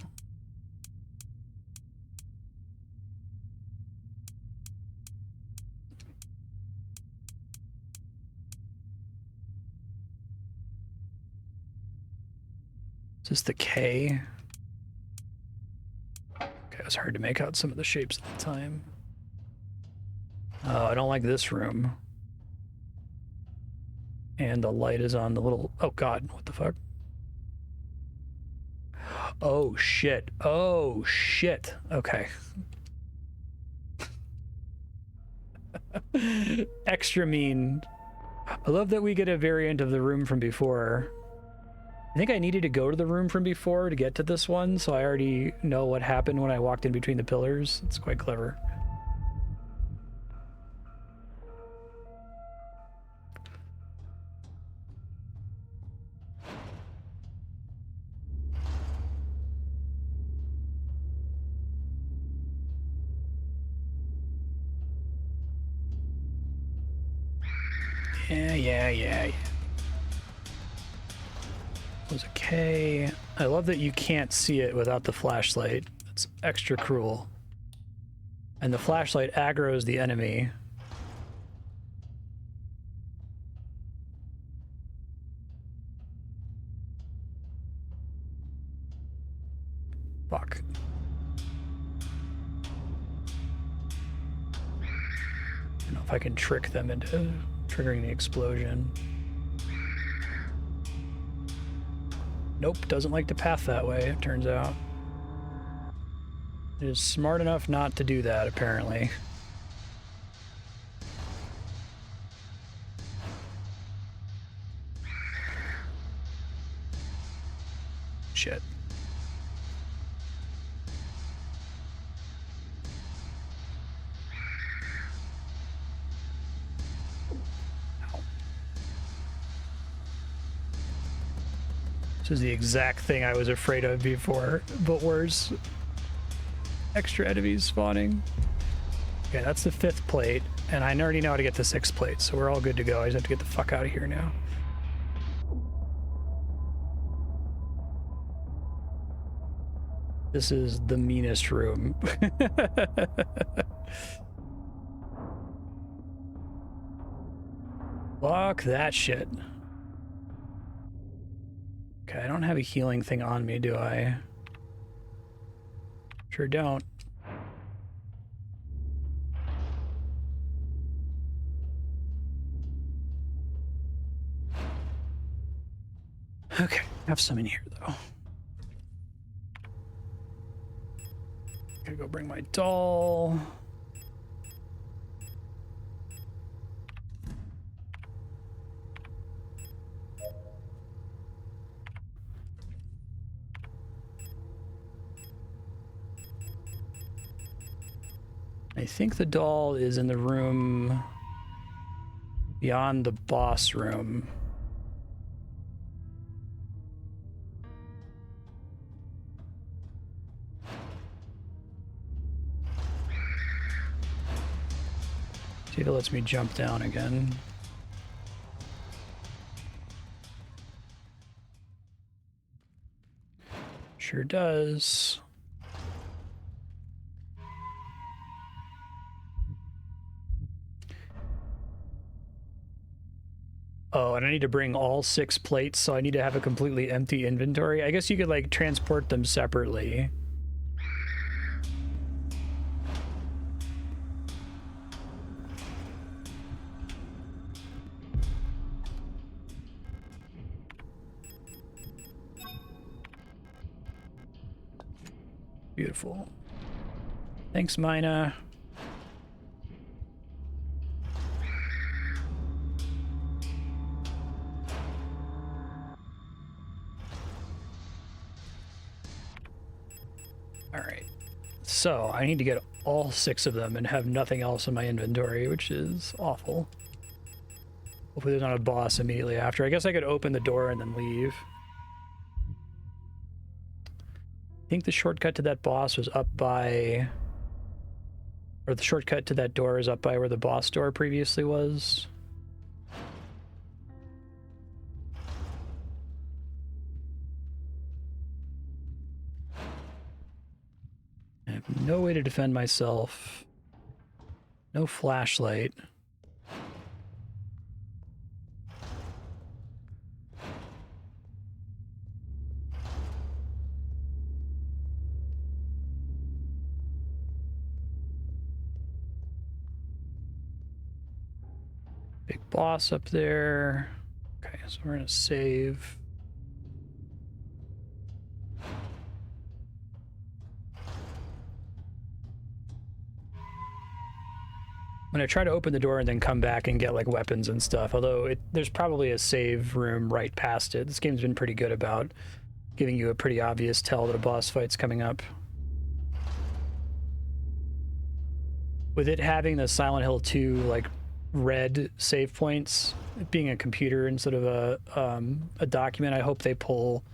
Is this the K? Okay, it was hard to make out some of the shapes at the time. Oh, I don't like this room. And the light is on the little... Oh god, what the fuck? Oh shit. Oh shit. Okay. Extra mean. I love that we get a variant of the room from before. I think I needed to go to the room from before to get to this one, so I already know what happened when I walked in between the pillars. It's quite clever. Yeah. There's a K. I love that you can't see it without the flashlight. It's extra cruel. And the flashlight aggroes the enemy. Fuck. I don't know if I can trick them into triggering the explosion. Nope, doesn't like to path that way, it turns out. It is smart enough not to do that, apparently. Shit. This is the exact thing I was afraid of before, but worse. Extra enemies spawning. Okay, that's the 5th plate, and I already know how to get the 6th plate, so we're all good to go. I just have to get the fuck out of here now. This is the meanest room. Fuck that shit. Okay, I don't have a healing thing on me, do I? Sure don't. Okay, have some in here, though. Gotta go bring my doll. I think the doll is in the room beyond the boss room. See if it lets me jump down again. Sure does. Oh, and I need to bring all 6 plates, so I need to have a completely empty inventory. I guess you could, like, transport them separately. Beautiful. Thanks, Mina. Alright. So, I need to get all 6 of them and have nothing else in my inventory, which is awful. Hopefully there's not a boss immediately after. I guess I could open the door and then leave. I think the shortcut to that boss was up by... Or the shortcut to that door is up by where the boss door previously was. I have no way to defend myself. No flashlight. Big boss up there. Okay, so we're gonna save. I'm gonna try to open the door and then come back and get like weapons and stuff, although there's probably a save room right past it. This game's been pretty good about giving you a pretty obvious tell that a boss fight's coming up. With it having the Silent Hill 2 like red save points, it being a computer instead of a document, I hope they pull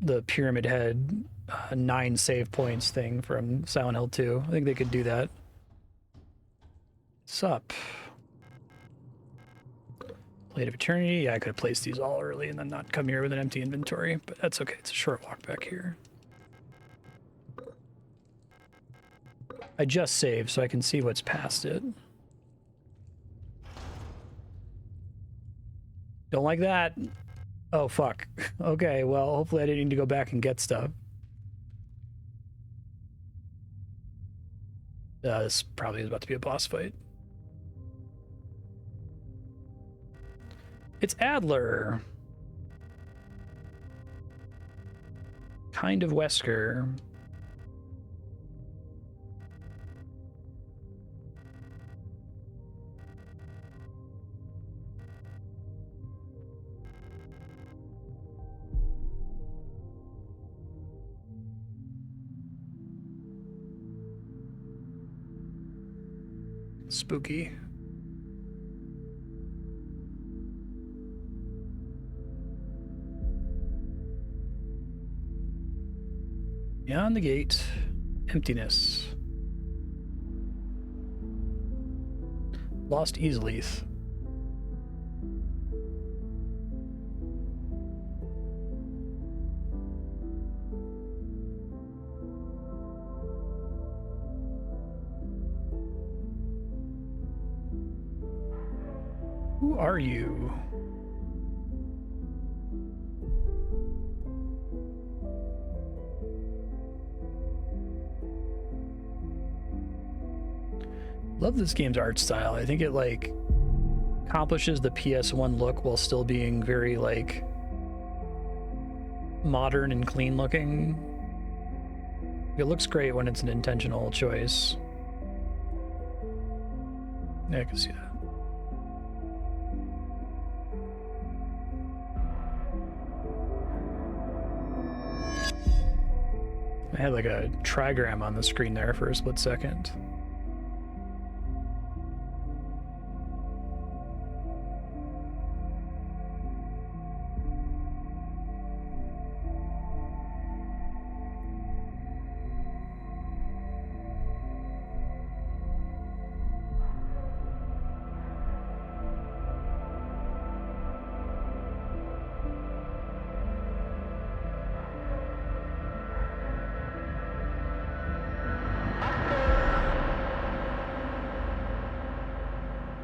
the Pyramid Head 9 save points thing from Silent Hill 2. I think they could do that. What's up? Blade of Eternity. Yeah, I could have placed these all early and then not come here with an empty inventory, but that's okay. It's a short walk back here. I just saved so I can see what's past it. Don't like that. Oh, fuck. Okay, well, hopefully I didn't need to go back and get stuff. This probably is about to be a boss fight. It's Adler. Kind of Wesker. Spooky. Beyond the gate, emptiness. Lost Easleith. Who are you? Love this game's art style. I think it like accomplishes the PS1 look while still being very like modern and clean looking. It looks great when it's an intentional choice. Yeah, I can see that. I had like a trigram on the screen there for a split second.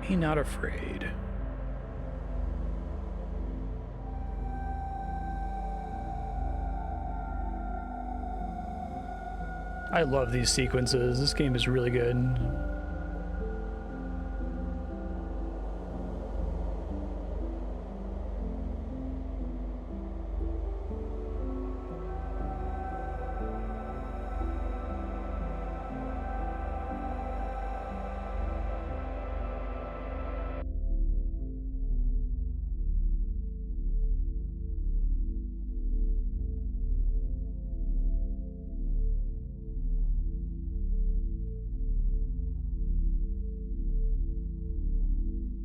Be not afraid. I love these sequences. This game is really good.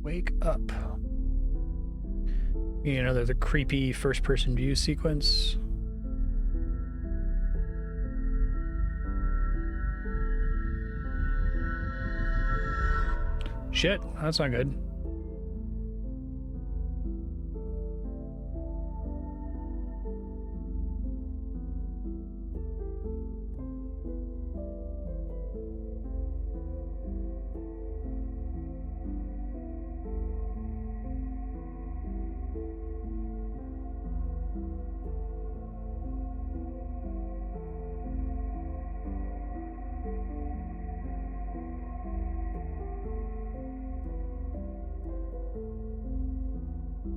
Wake up. You know, there's a creepy first-person view sequence. Shit, that's not good.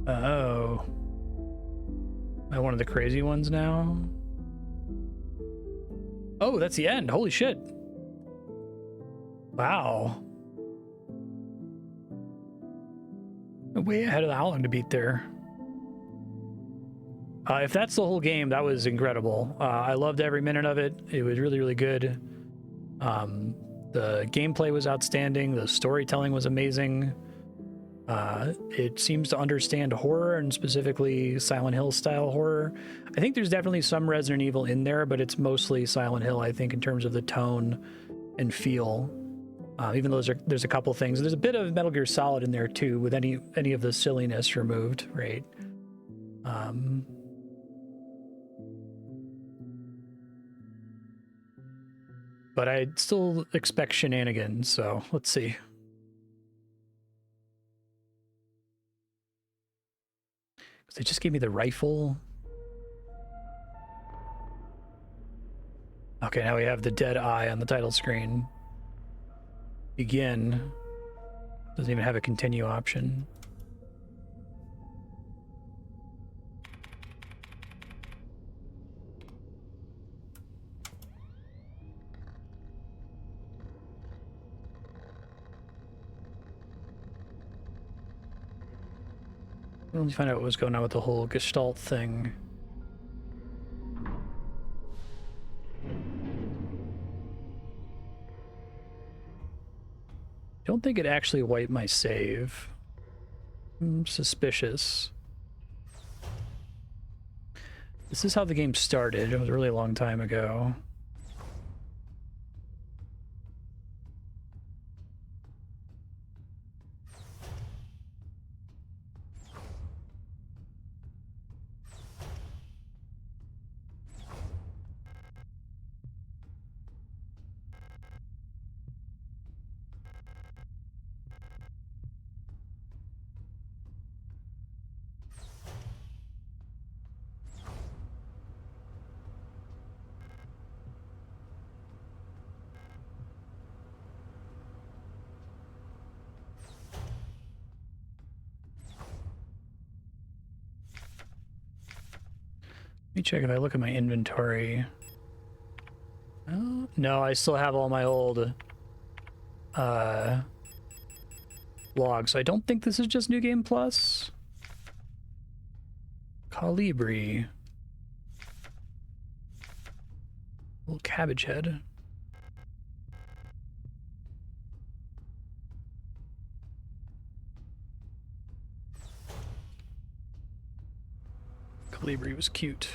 Oh. Am I one of the crazy ones now? Oh, that's the end. Holy shit. Wow. Way ahead of the Howling to beat there. If that's the whole game, that was incredible. I loved every minute of it. It was really, really good. The gameplay was outstanding. The storytelling was amazing. It seems to understand horror, and specifically Silent Hill style horror. I think there's definitely some Resident Evil in there, but it's mostly Silent Hill, I think, in terms of the tone and feel. Even though there's a couple things. There's a bit of Metal Gear Solid in there too, with any of the silliness removed, right? But I still expect shenanigans, so let's see. They just gave me the rifle. Okay, now we have the dead eye on the title screen. Begin. Doesn't even have a continue option. Let me find out what was going on with the whole Gestalt thing. Don't think it actually wiped my save. I'm suspicious. This is how the game started. It was a really long time ago. Let me check if I look at my inventory. Oh, no, I still have all my old logs. So I don't think this is just New Game Plus. Colibri. Little cabbage head. Colibri was cute.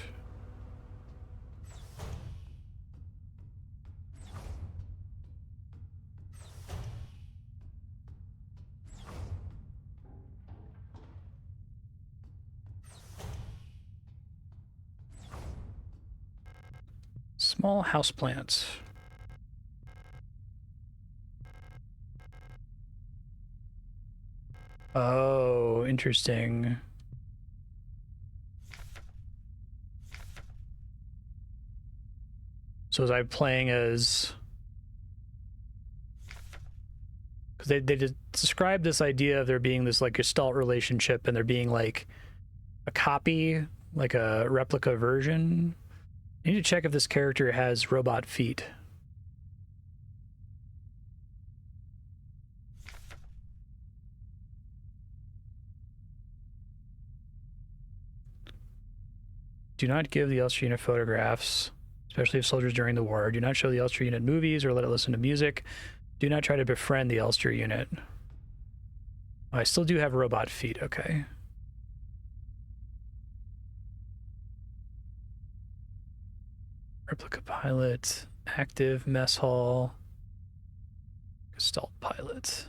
Small houseplants. Oh, interesting. So was I playing as... Because they described this idea of there being this like Gestalt relationship and there being like a copy, like a replica version. I need to check if this character has robot feet. Do not give the Elster unit photographs, especially of soldiers during the war. Do not show the Elster unit movies or let it listen to music. Do not try to befriend the Elster unit. Oh, I still do have robot feet, okay. Replica pilot, active, mess hall, Gestalt pilot.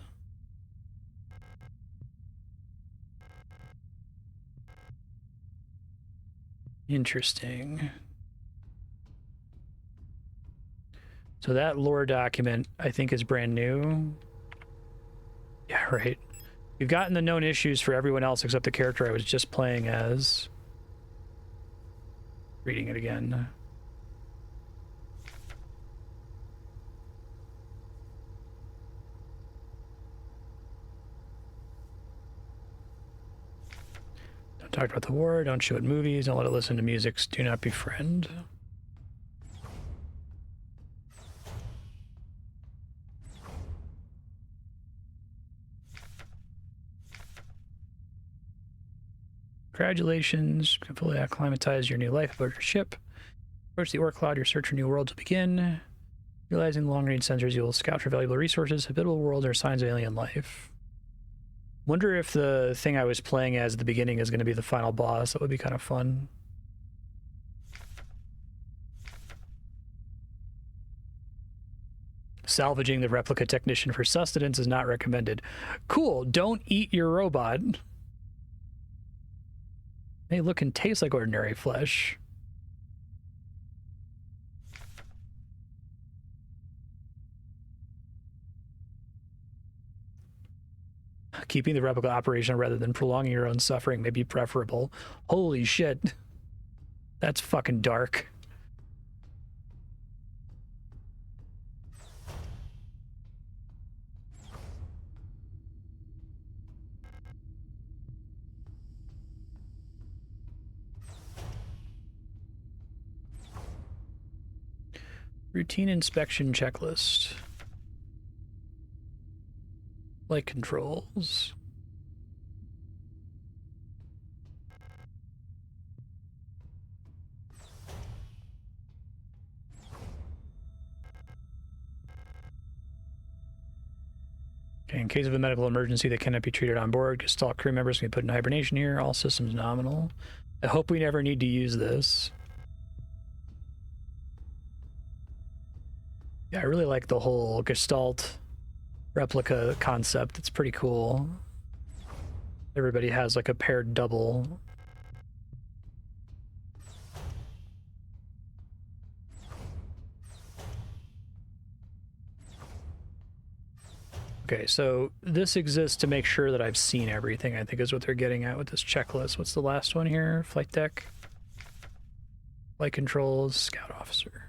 Interesting. So that lore document, I think, is brand new. Yeah, right. We've gotten the known issues for everyone else except the character I was just playing as. Reading it again. Don't talk about the war, don't show it movies, don't let it listen to music, do not befriend. Congratulations, you can fully acclimatize your new life aboard your ship. Approach the Orc Cloud, your search for new worlds will begin. Utilizing the long-range sensors, you will scout for valuable resources, habitable worlds, or signs of alien life. Wonder if the thing I was playing as at the beginning is going to be the final boss. That would be kind of fun. Salvaging the replica technician for sustenance is not recommended. Cool, don't eat your robot. They look and taste like ordinary flesh. Keeping the replica operational rather than prolonging your own suffering may be preferable. Holy shit. That's fucking dark. Routine inspection checklist. Flight controls. Okay, in case of a medical emergency that cannot be treated on board, Gestalt crew members can be put in hibernation here. All systems nominal. I hope we never need to use this. Yeah, I really like the whole Gestalt replica concept. It's pretty cool. Everybody has like a paired double. Okay, so this exists to make sure that I've seen everything, I think is what they're getting at with this checklist. What's the last one here? Flight deck. Flight controls, scout officer.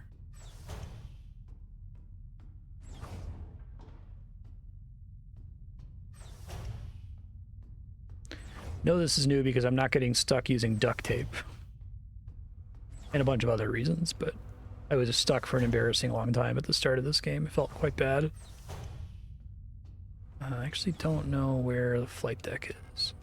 No, this is new because I'm not getting stuck using duct tape. And a bunch of other reasons, but I was stuck for an embarrassing long time at the start of this game. It felt quite bad. I actually don't know where the flight deck is.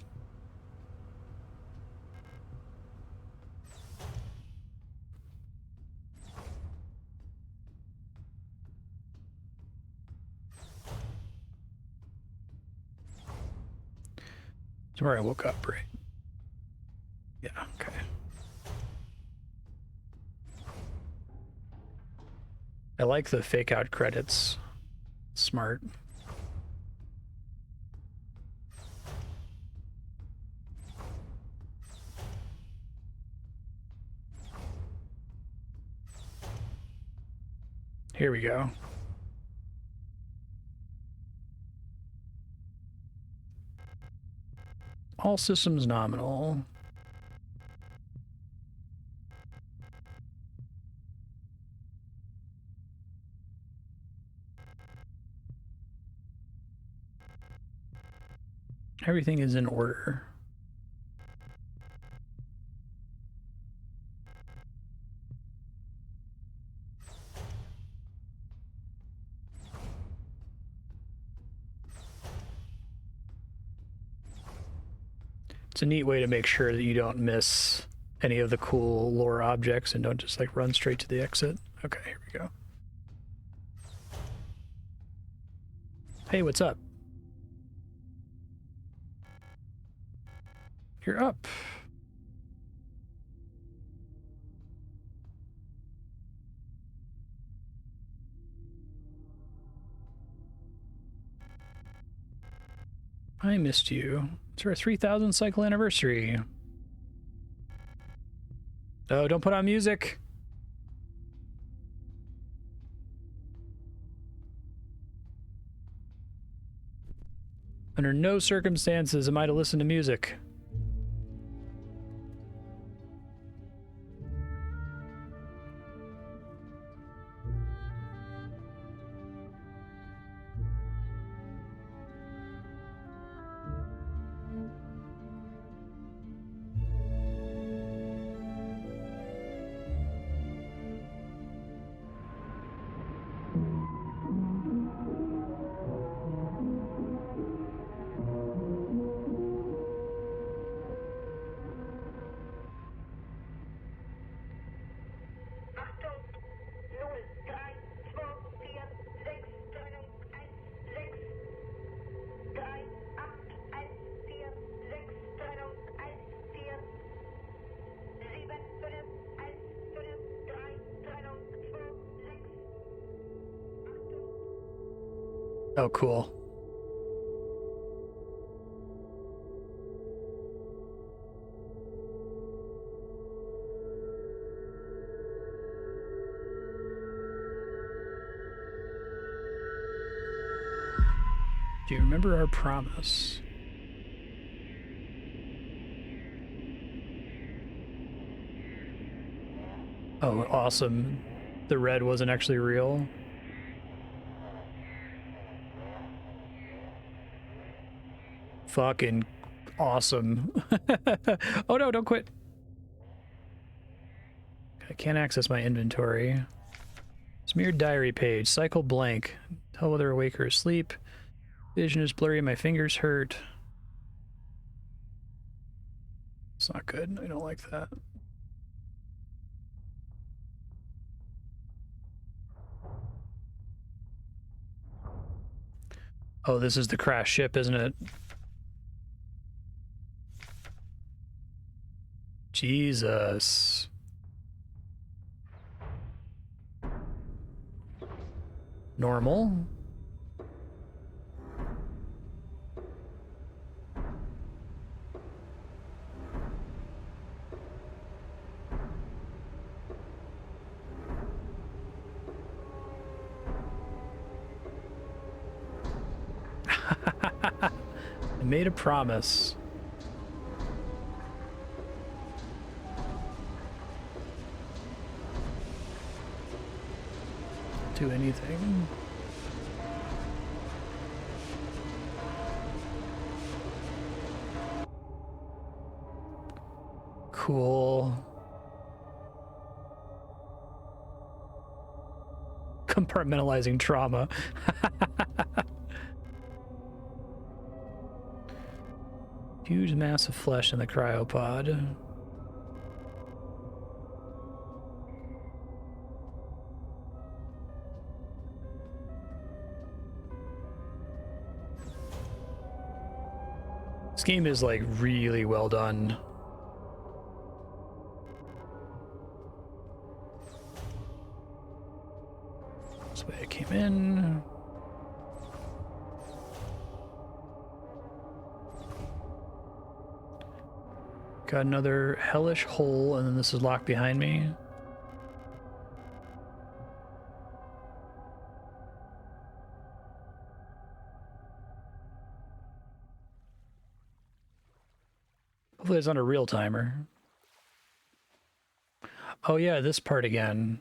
Somewhere I woke up, right? Yeah, okay. I like the fake out credits. Smart. Here we go. All systems nominal. Everything is in order. It's a neat way to make sure that you don't miss any of the cool lore objects and don't just like run straight to the exit. Okay, here we go. Hey, what's up? You're up. I missed you. It's our 3,000th cycle anniversary. Oh, don't put on music. Under no circumstances am I to listen to music. Oh, cool. Do you remember our promise? Oh, awesome. The red wasn't actually real. Fucking awesome. Oh no, don't quit. I can't access my inventory. Smeared diary page. Cycle blank. Tell whether awake or asleep. Vision is blurry. My fingers hurt. It's not good. I don't like that. Oh, this is the crash ship, isn't it? Jesus. Normal. I made a promise. Do anything. Cool. Compartmentalizing trauma. Huge mass of flesh in the cryopod. This game is like really well done. That's the way I came in. Got another hellish hole, and then this is locked behind me. Hopefully it's on a real timer. Oh yeah, this part again.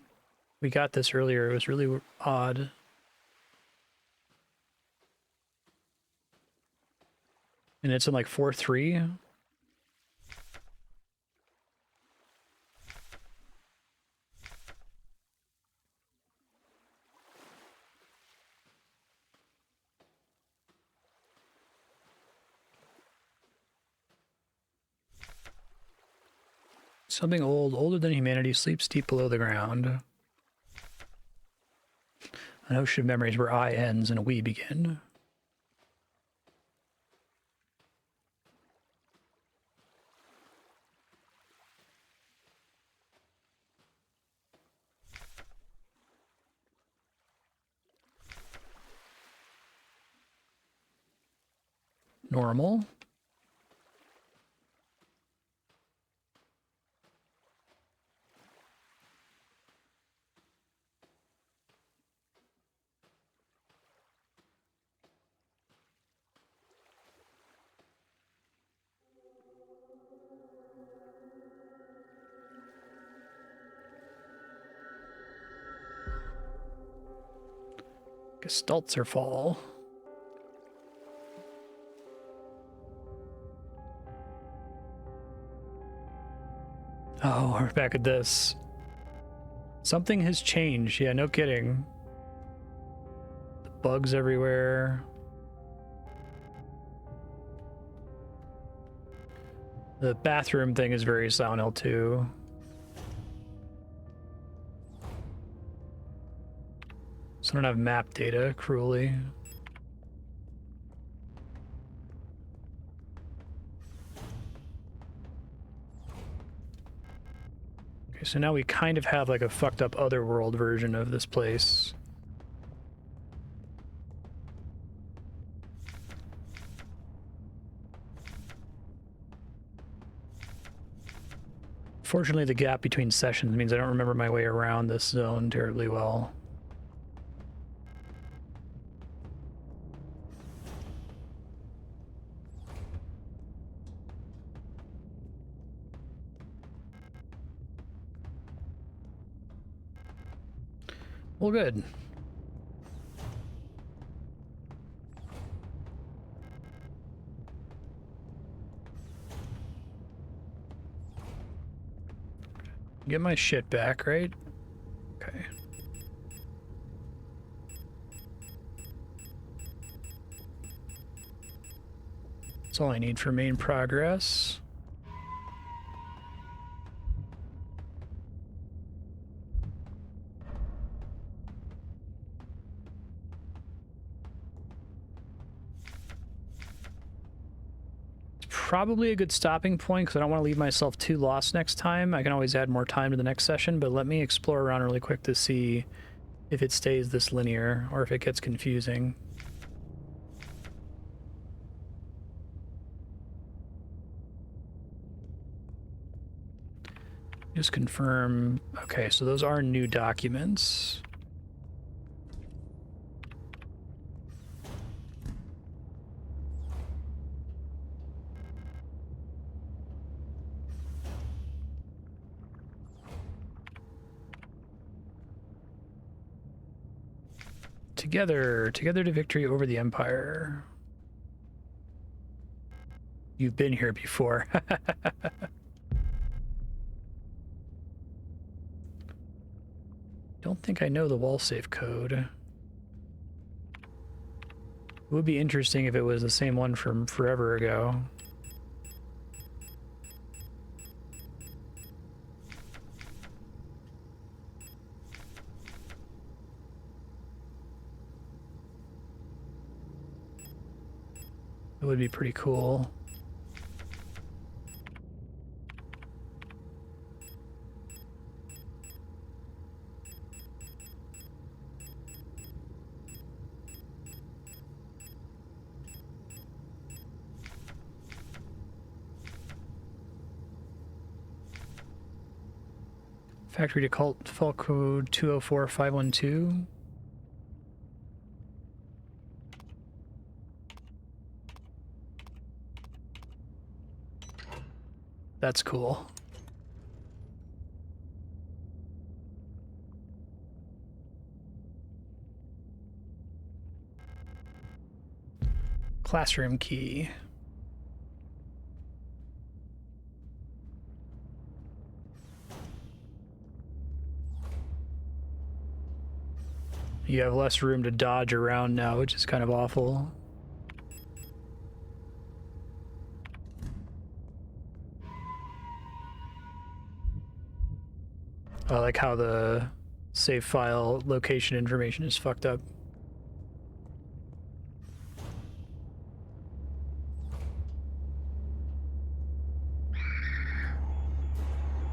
We got this earlier. It was really odd. And it's in like 4-3. Something old, older than humanity, sleeps deep below the ground. An ocean of memories where I ends and we begin. Normal. Gestaltzerfall. Oh, we're back at this. Something has changed. Yeah, no kidding. The bugs everywhere. The bathroom thing is very Silent Hill 2. So I don't have map data, cruelly. Okay, so now we kind of have like a fucked up otherworld version of this place. Fortunately, the gap between sessions means I don't remember my way around this zone terribly well. Well, good. Get my shit back, right? Okay. That's all I need for main progress. Probably a good stopping point because I don't want to leave myself too lost next time. I can always add more time to the next session, but let me explore around really quick to see if it stays this linear or if it gets confusing. Just confirm. Okay, so those are new documents. Together to victory over the Empire. You've been here before. Don't think I know the wall safe code. It would be interesting if it was the same one from forever ago. It would be pretty cool. Factory to cult fault code 204512. That's cool. Classroom key. You have less room to dodge around now, which is kind of awful. I like how the save file location information is fucked up.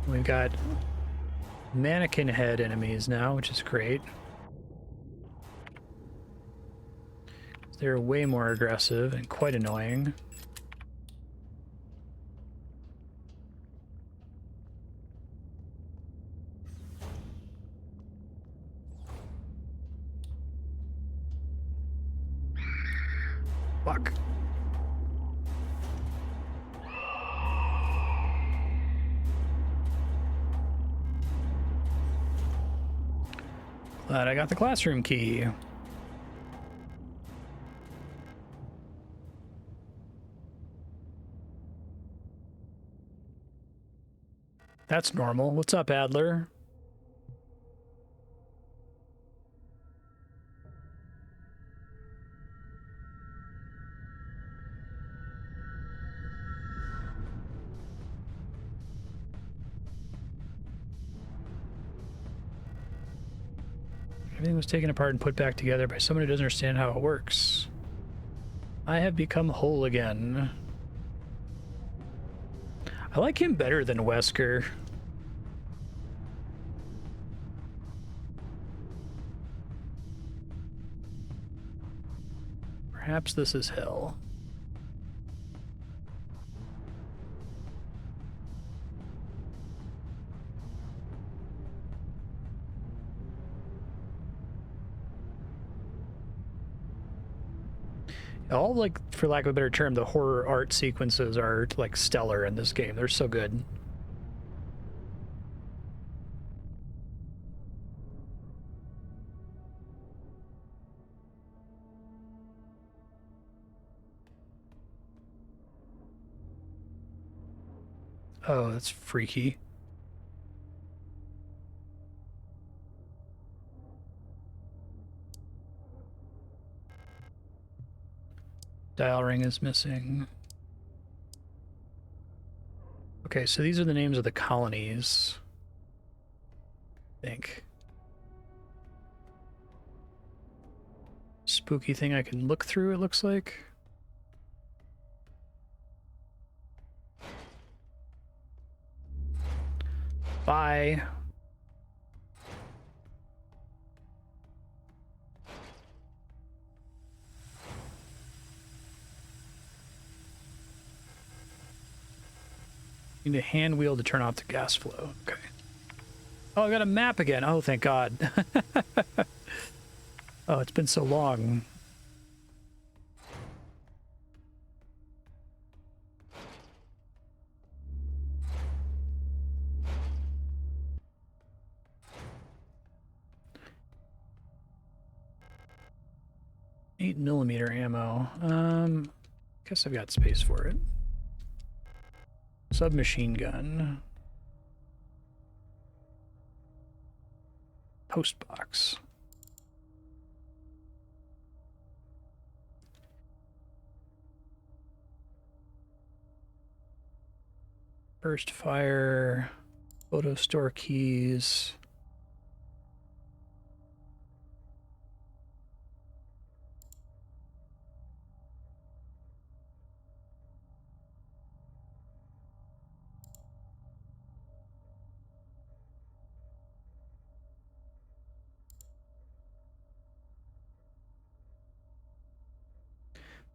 We've got mannequin head enemies now, which is great. They're way more aggressive and quite annoying. Fuck. Glad I got the classroom key. That's normal. What's up, Adler? Everything was taken apart and put back together by someone who doesn't understand how it works. I have become whole again. I like him better than Wesker. Perhaps this is hell. All, like, for lack of a better term, the horror art sequences are, like, stellar in this game. They're so good. Oh, that's freaky. Dial ring is missing. Okay, so these are the names of the colonies. I think. Spooky thing I can look through, it looks like. Bye. Need a hand wheel to turn off the gas flow. Okay. Oh, I got a map again. Oh, thank God. Oh, it's been so long. .8mm ammo. Guess I've got space for it. Submachine gun. Post box. Burst fire. Photo store keys.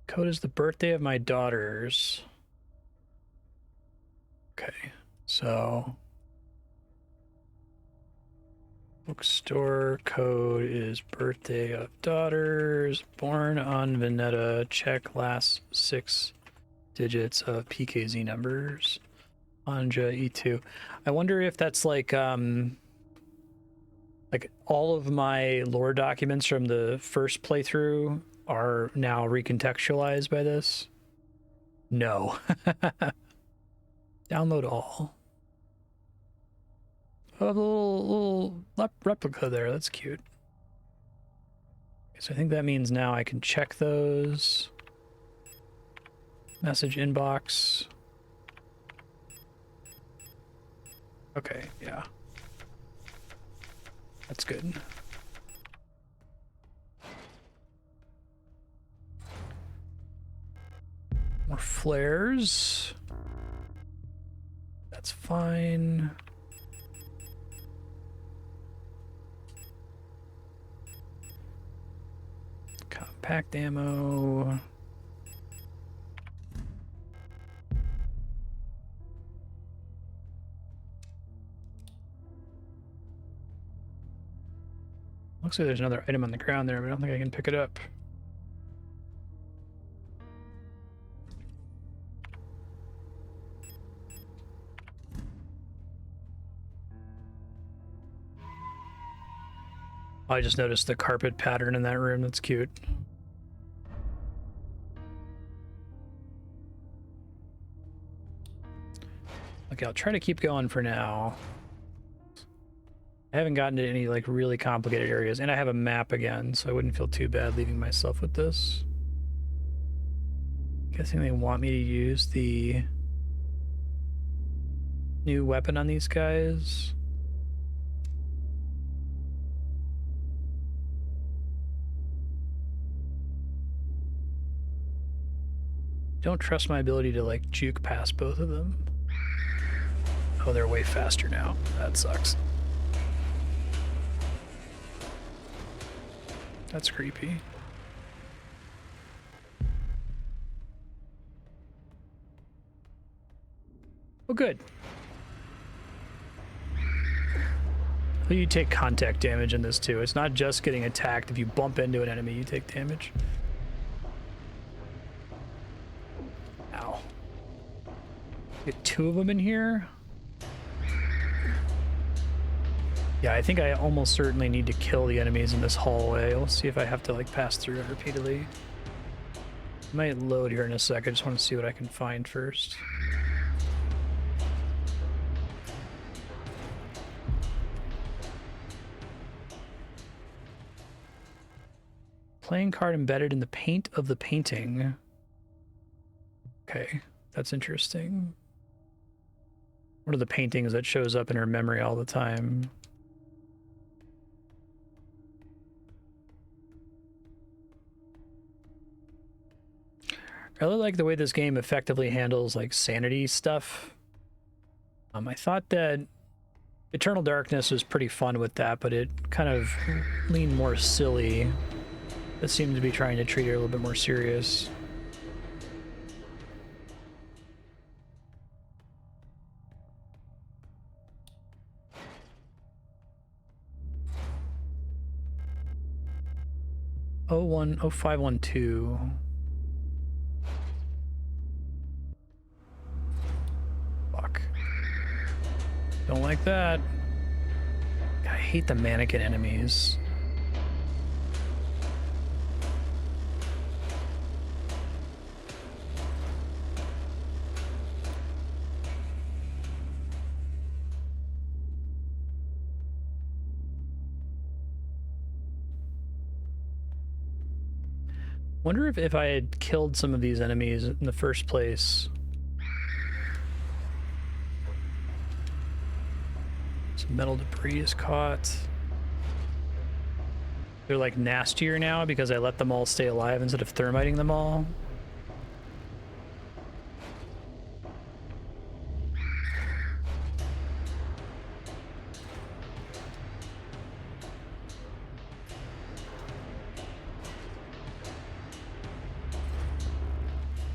Code is the birthday of my daughters. Okay, so bookstore code is birthday of daughters, born on Veneta, check last 6 digits of PKZ numbers. Anja E2. I wonder if that's like all of my lore documents from the first playthrough are now recontextualized by this. No. Download all. Oh, the little replica there. That's cute. So I think that means now I can check those. Message inbox. Okay, yeah. That's good. More flares. That's fine. packed ammo. Looks like there's another item on the ground there, but I don't think I can pick it up. I just noticed the carpet pattern in that room. That's cute. Okay, I'll try to keep going for now. I haven't gotten to any like really complicated areas, and I have a map again, so I wouldn't feel too bad leaving myself with this. Guessing they want me to use the new weapon on these guys. Don't trust my ability to like juke past both of them. Oh, they're way faster now. That sucks. That's creepy. Oh, good. Oh, you take contact damage in this too. It's not just getting attacked. If you bump into an enemy, you take damage. Ow. Get two of them in here. Yeah, I think I almost certainly need to kill the enemies in this hallway. We'll see if I have to like pass through it repeatedly. I might load here in a sec. I just want to see what I can find first. Playing card embedded in the paint of the painting. Okay, that's interesting. One of the paintings that shows up in her memory all the time. I really like the way this game effectively handles like sanity stuff. I thought that Eternal Darkness was pretty fun with that, but it kind of leaned more silly. It seemed to be trying to treat it a little bit more serious. Oh 0512. Fuck. Don't like that. God, I hate the mannequin enemies. Wonder if I had killed some of these enemies in the first place. Some metal debris is caught. They're like nastier now because I let them all stay alive instead of thermiting them all.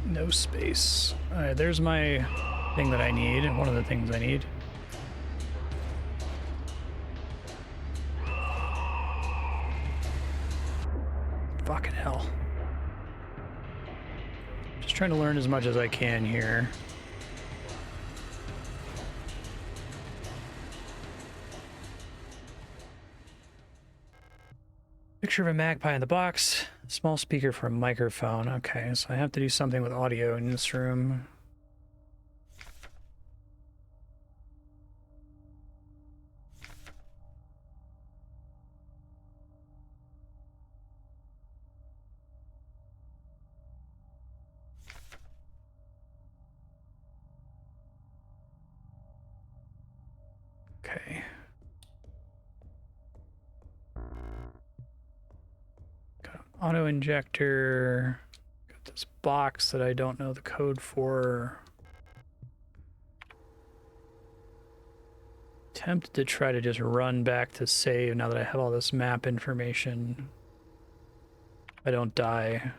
No space. All right, there's my thing that I need. One of the things I need. Fucking hell. Just trying to learn as much as I can here. Picture of a magpie in the box. Small speaker for a microphone. Okay, so I have to do something with audio in this room. Okay. Got an auto injector. Got this box that I don't know the code for. Tempted to try to just run back to save now that I have all this map information. I don't die.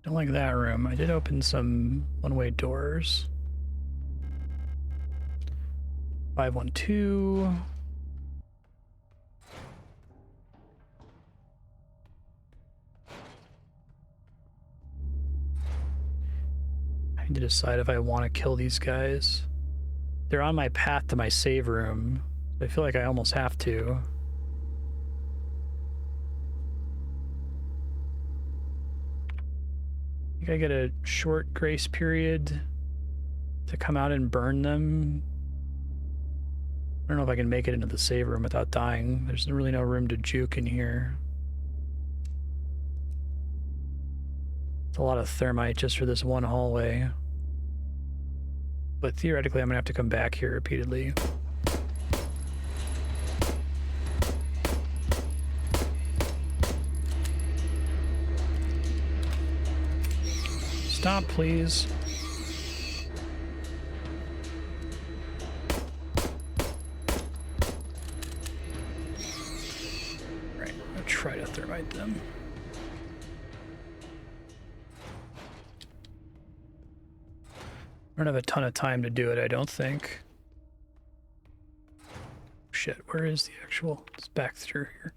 Don't like that room. I did open some one-way doors. 512. I need to decide if I want to kill these guys. They're on my path to my save room. I feel like I almost have to. I think I get a short grace period to come out and burn them. I don't know if I can make it into the save room without dying. There's really no room to juke in here. It's a lot of thermite just for this one hallway. But theoretically, I'm gonna have to come back here repeatedly. Stop, please. Right, I'll try to thermite them. I don't have a ton of time to do it, I don't think. Shit, where is the actual... It's back through here.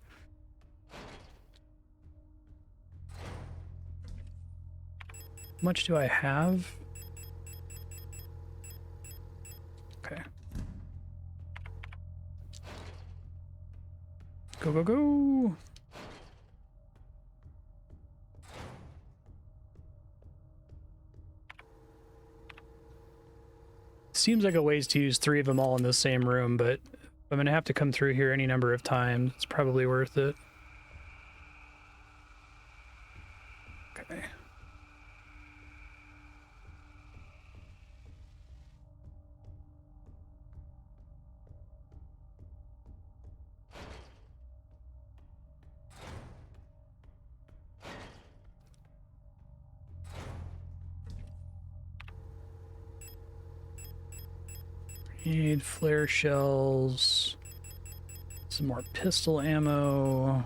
How much do I have? Okay. Go, go, go! Seems like a ways to use 3 of them all in the same room, but I'm gonna have to come through here any number of times. It's probably worth it. Okay. Need flare shells, some more pistol ammo.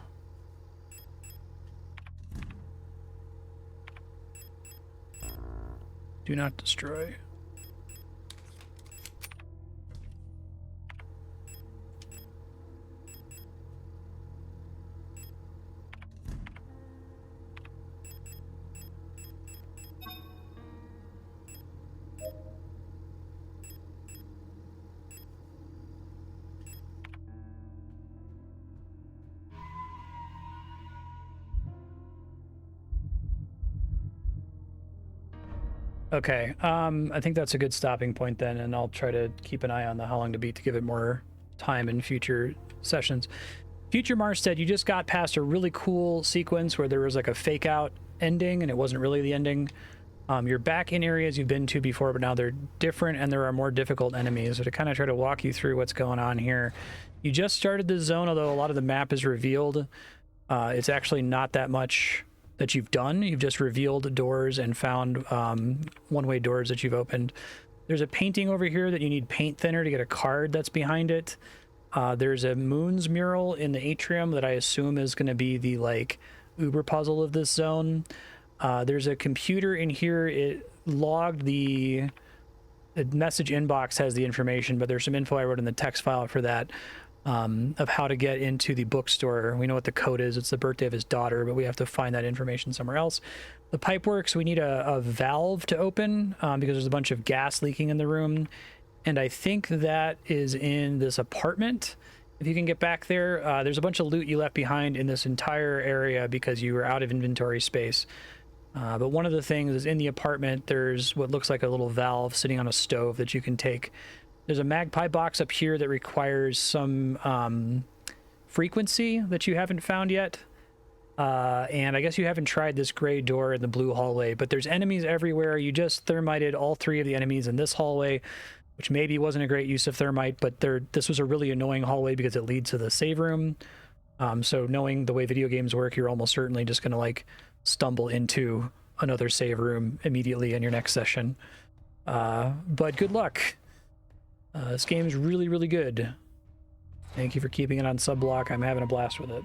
Do not destroy. Okay, I think that's a good stopping point then, and I'll try to keep an eye on the How Long to Beat to give it more time in future sessions. Future Marstead, you just got past a really cool sequence where there was like a fake out ending and it wasn't really the ending. You're back in areas you've been to before, but now they're different and there are more difficult enemies. So to kind of try to walk you through what's going on here, you just started the zone, although a lot of the map is revealed. It's actually not that much that you've done. You've just revealed doors and found one-way doors that you've opened. There's a painting over here that you need paint thinner to get a card that's behind it. There's a Moons mural in the atrium that I assume is going to be the like uber puzzle of this zone. There's a computer in here. It logged the message inbox has the information, but there's some info I wrote in the text file for that. Of how to get into the bookstore. We know what the code is. It's the birthday of his daughter, but we have to find that information somewhere else. The pipe works. We need a valve to open because there's a bunch of gas leaking in the room. And I think that is in this apartment. If you can get back there, there's a bunch of loot you left behind in this entire area because you were out of inventory space. But one of the things is in the apartment, there's what looks like a little valve sitting on a stove that you can take. There's a magpie box up here that requires some frequency that you haven't found yet. And I guess you haven't tried this gray door in the blue hallway, but there's enemies everywhere. You just thermited all 3 of the enemies in this hallway, which maybe wasn't a great use of thermite, but this was a really annoying hallway because it leads to the save room. So knowing the way video games work, you're almost certainly just going to like stumble into another save room immediately in your next session. But good luck. This game is really, really good. Thank you for keeping it on sub block. I'm having a blast with it.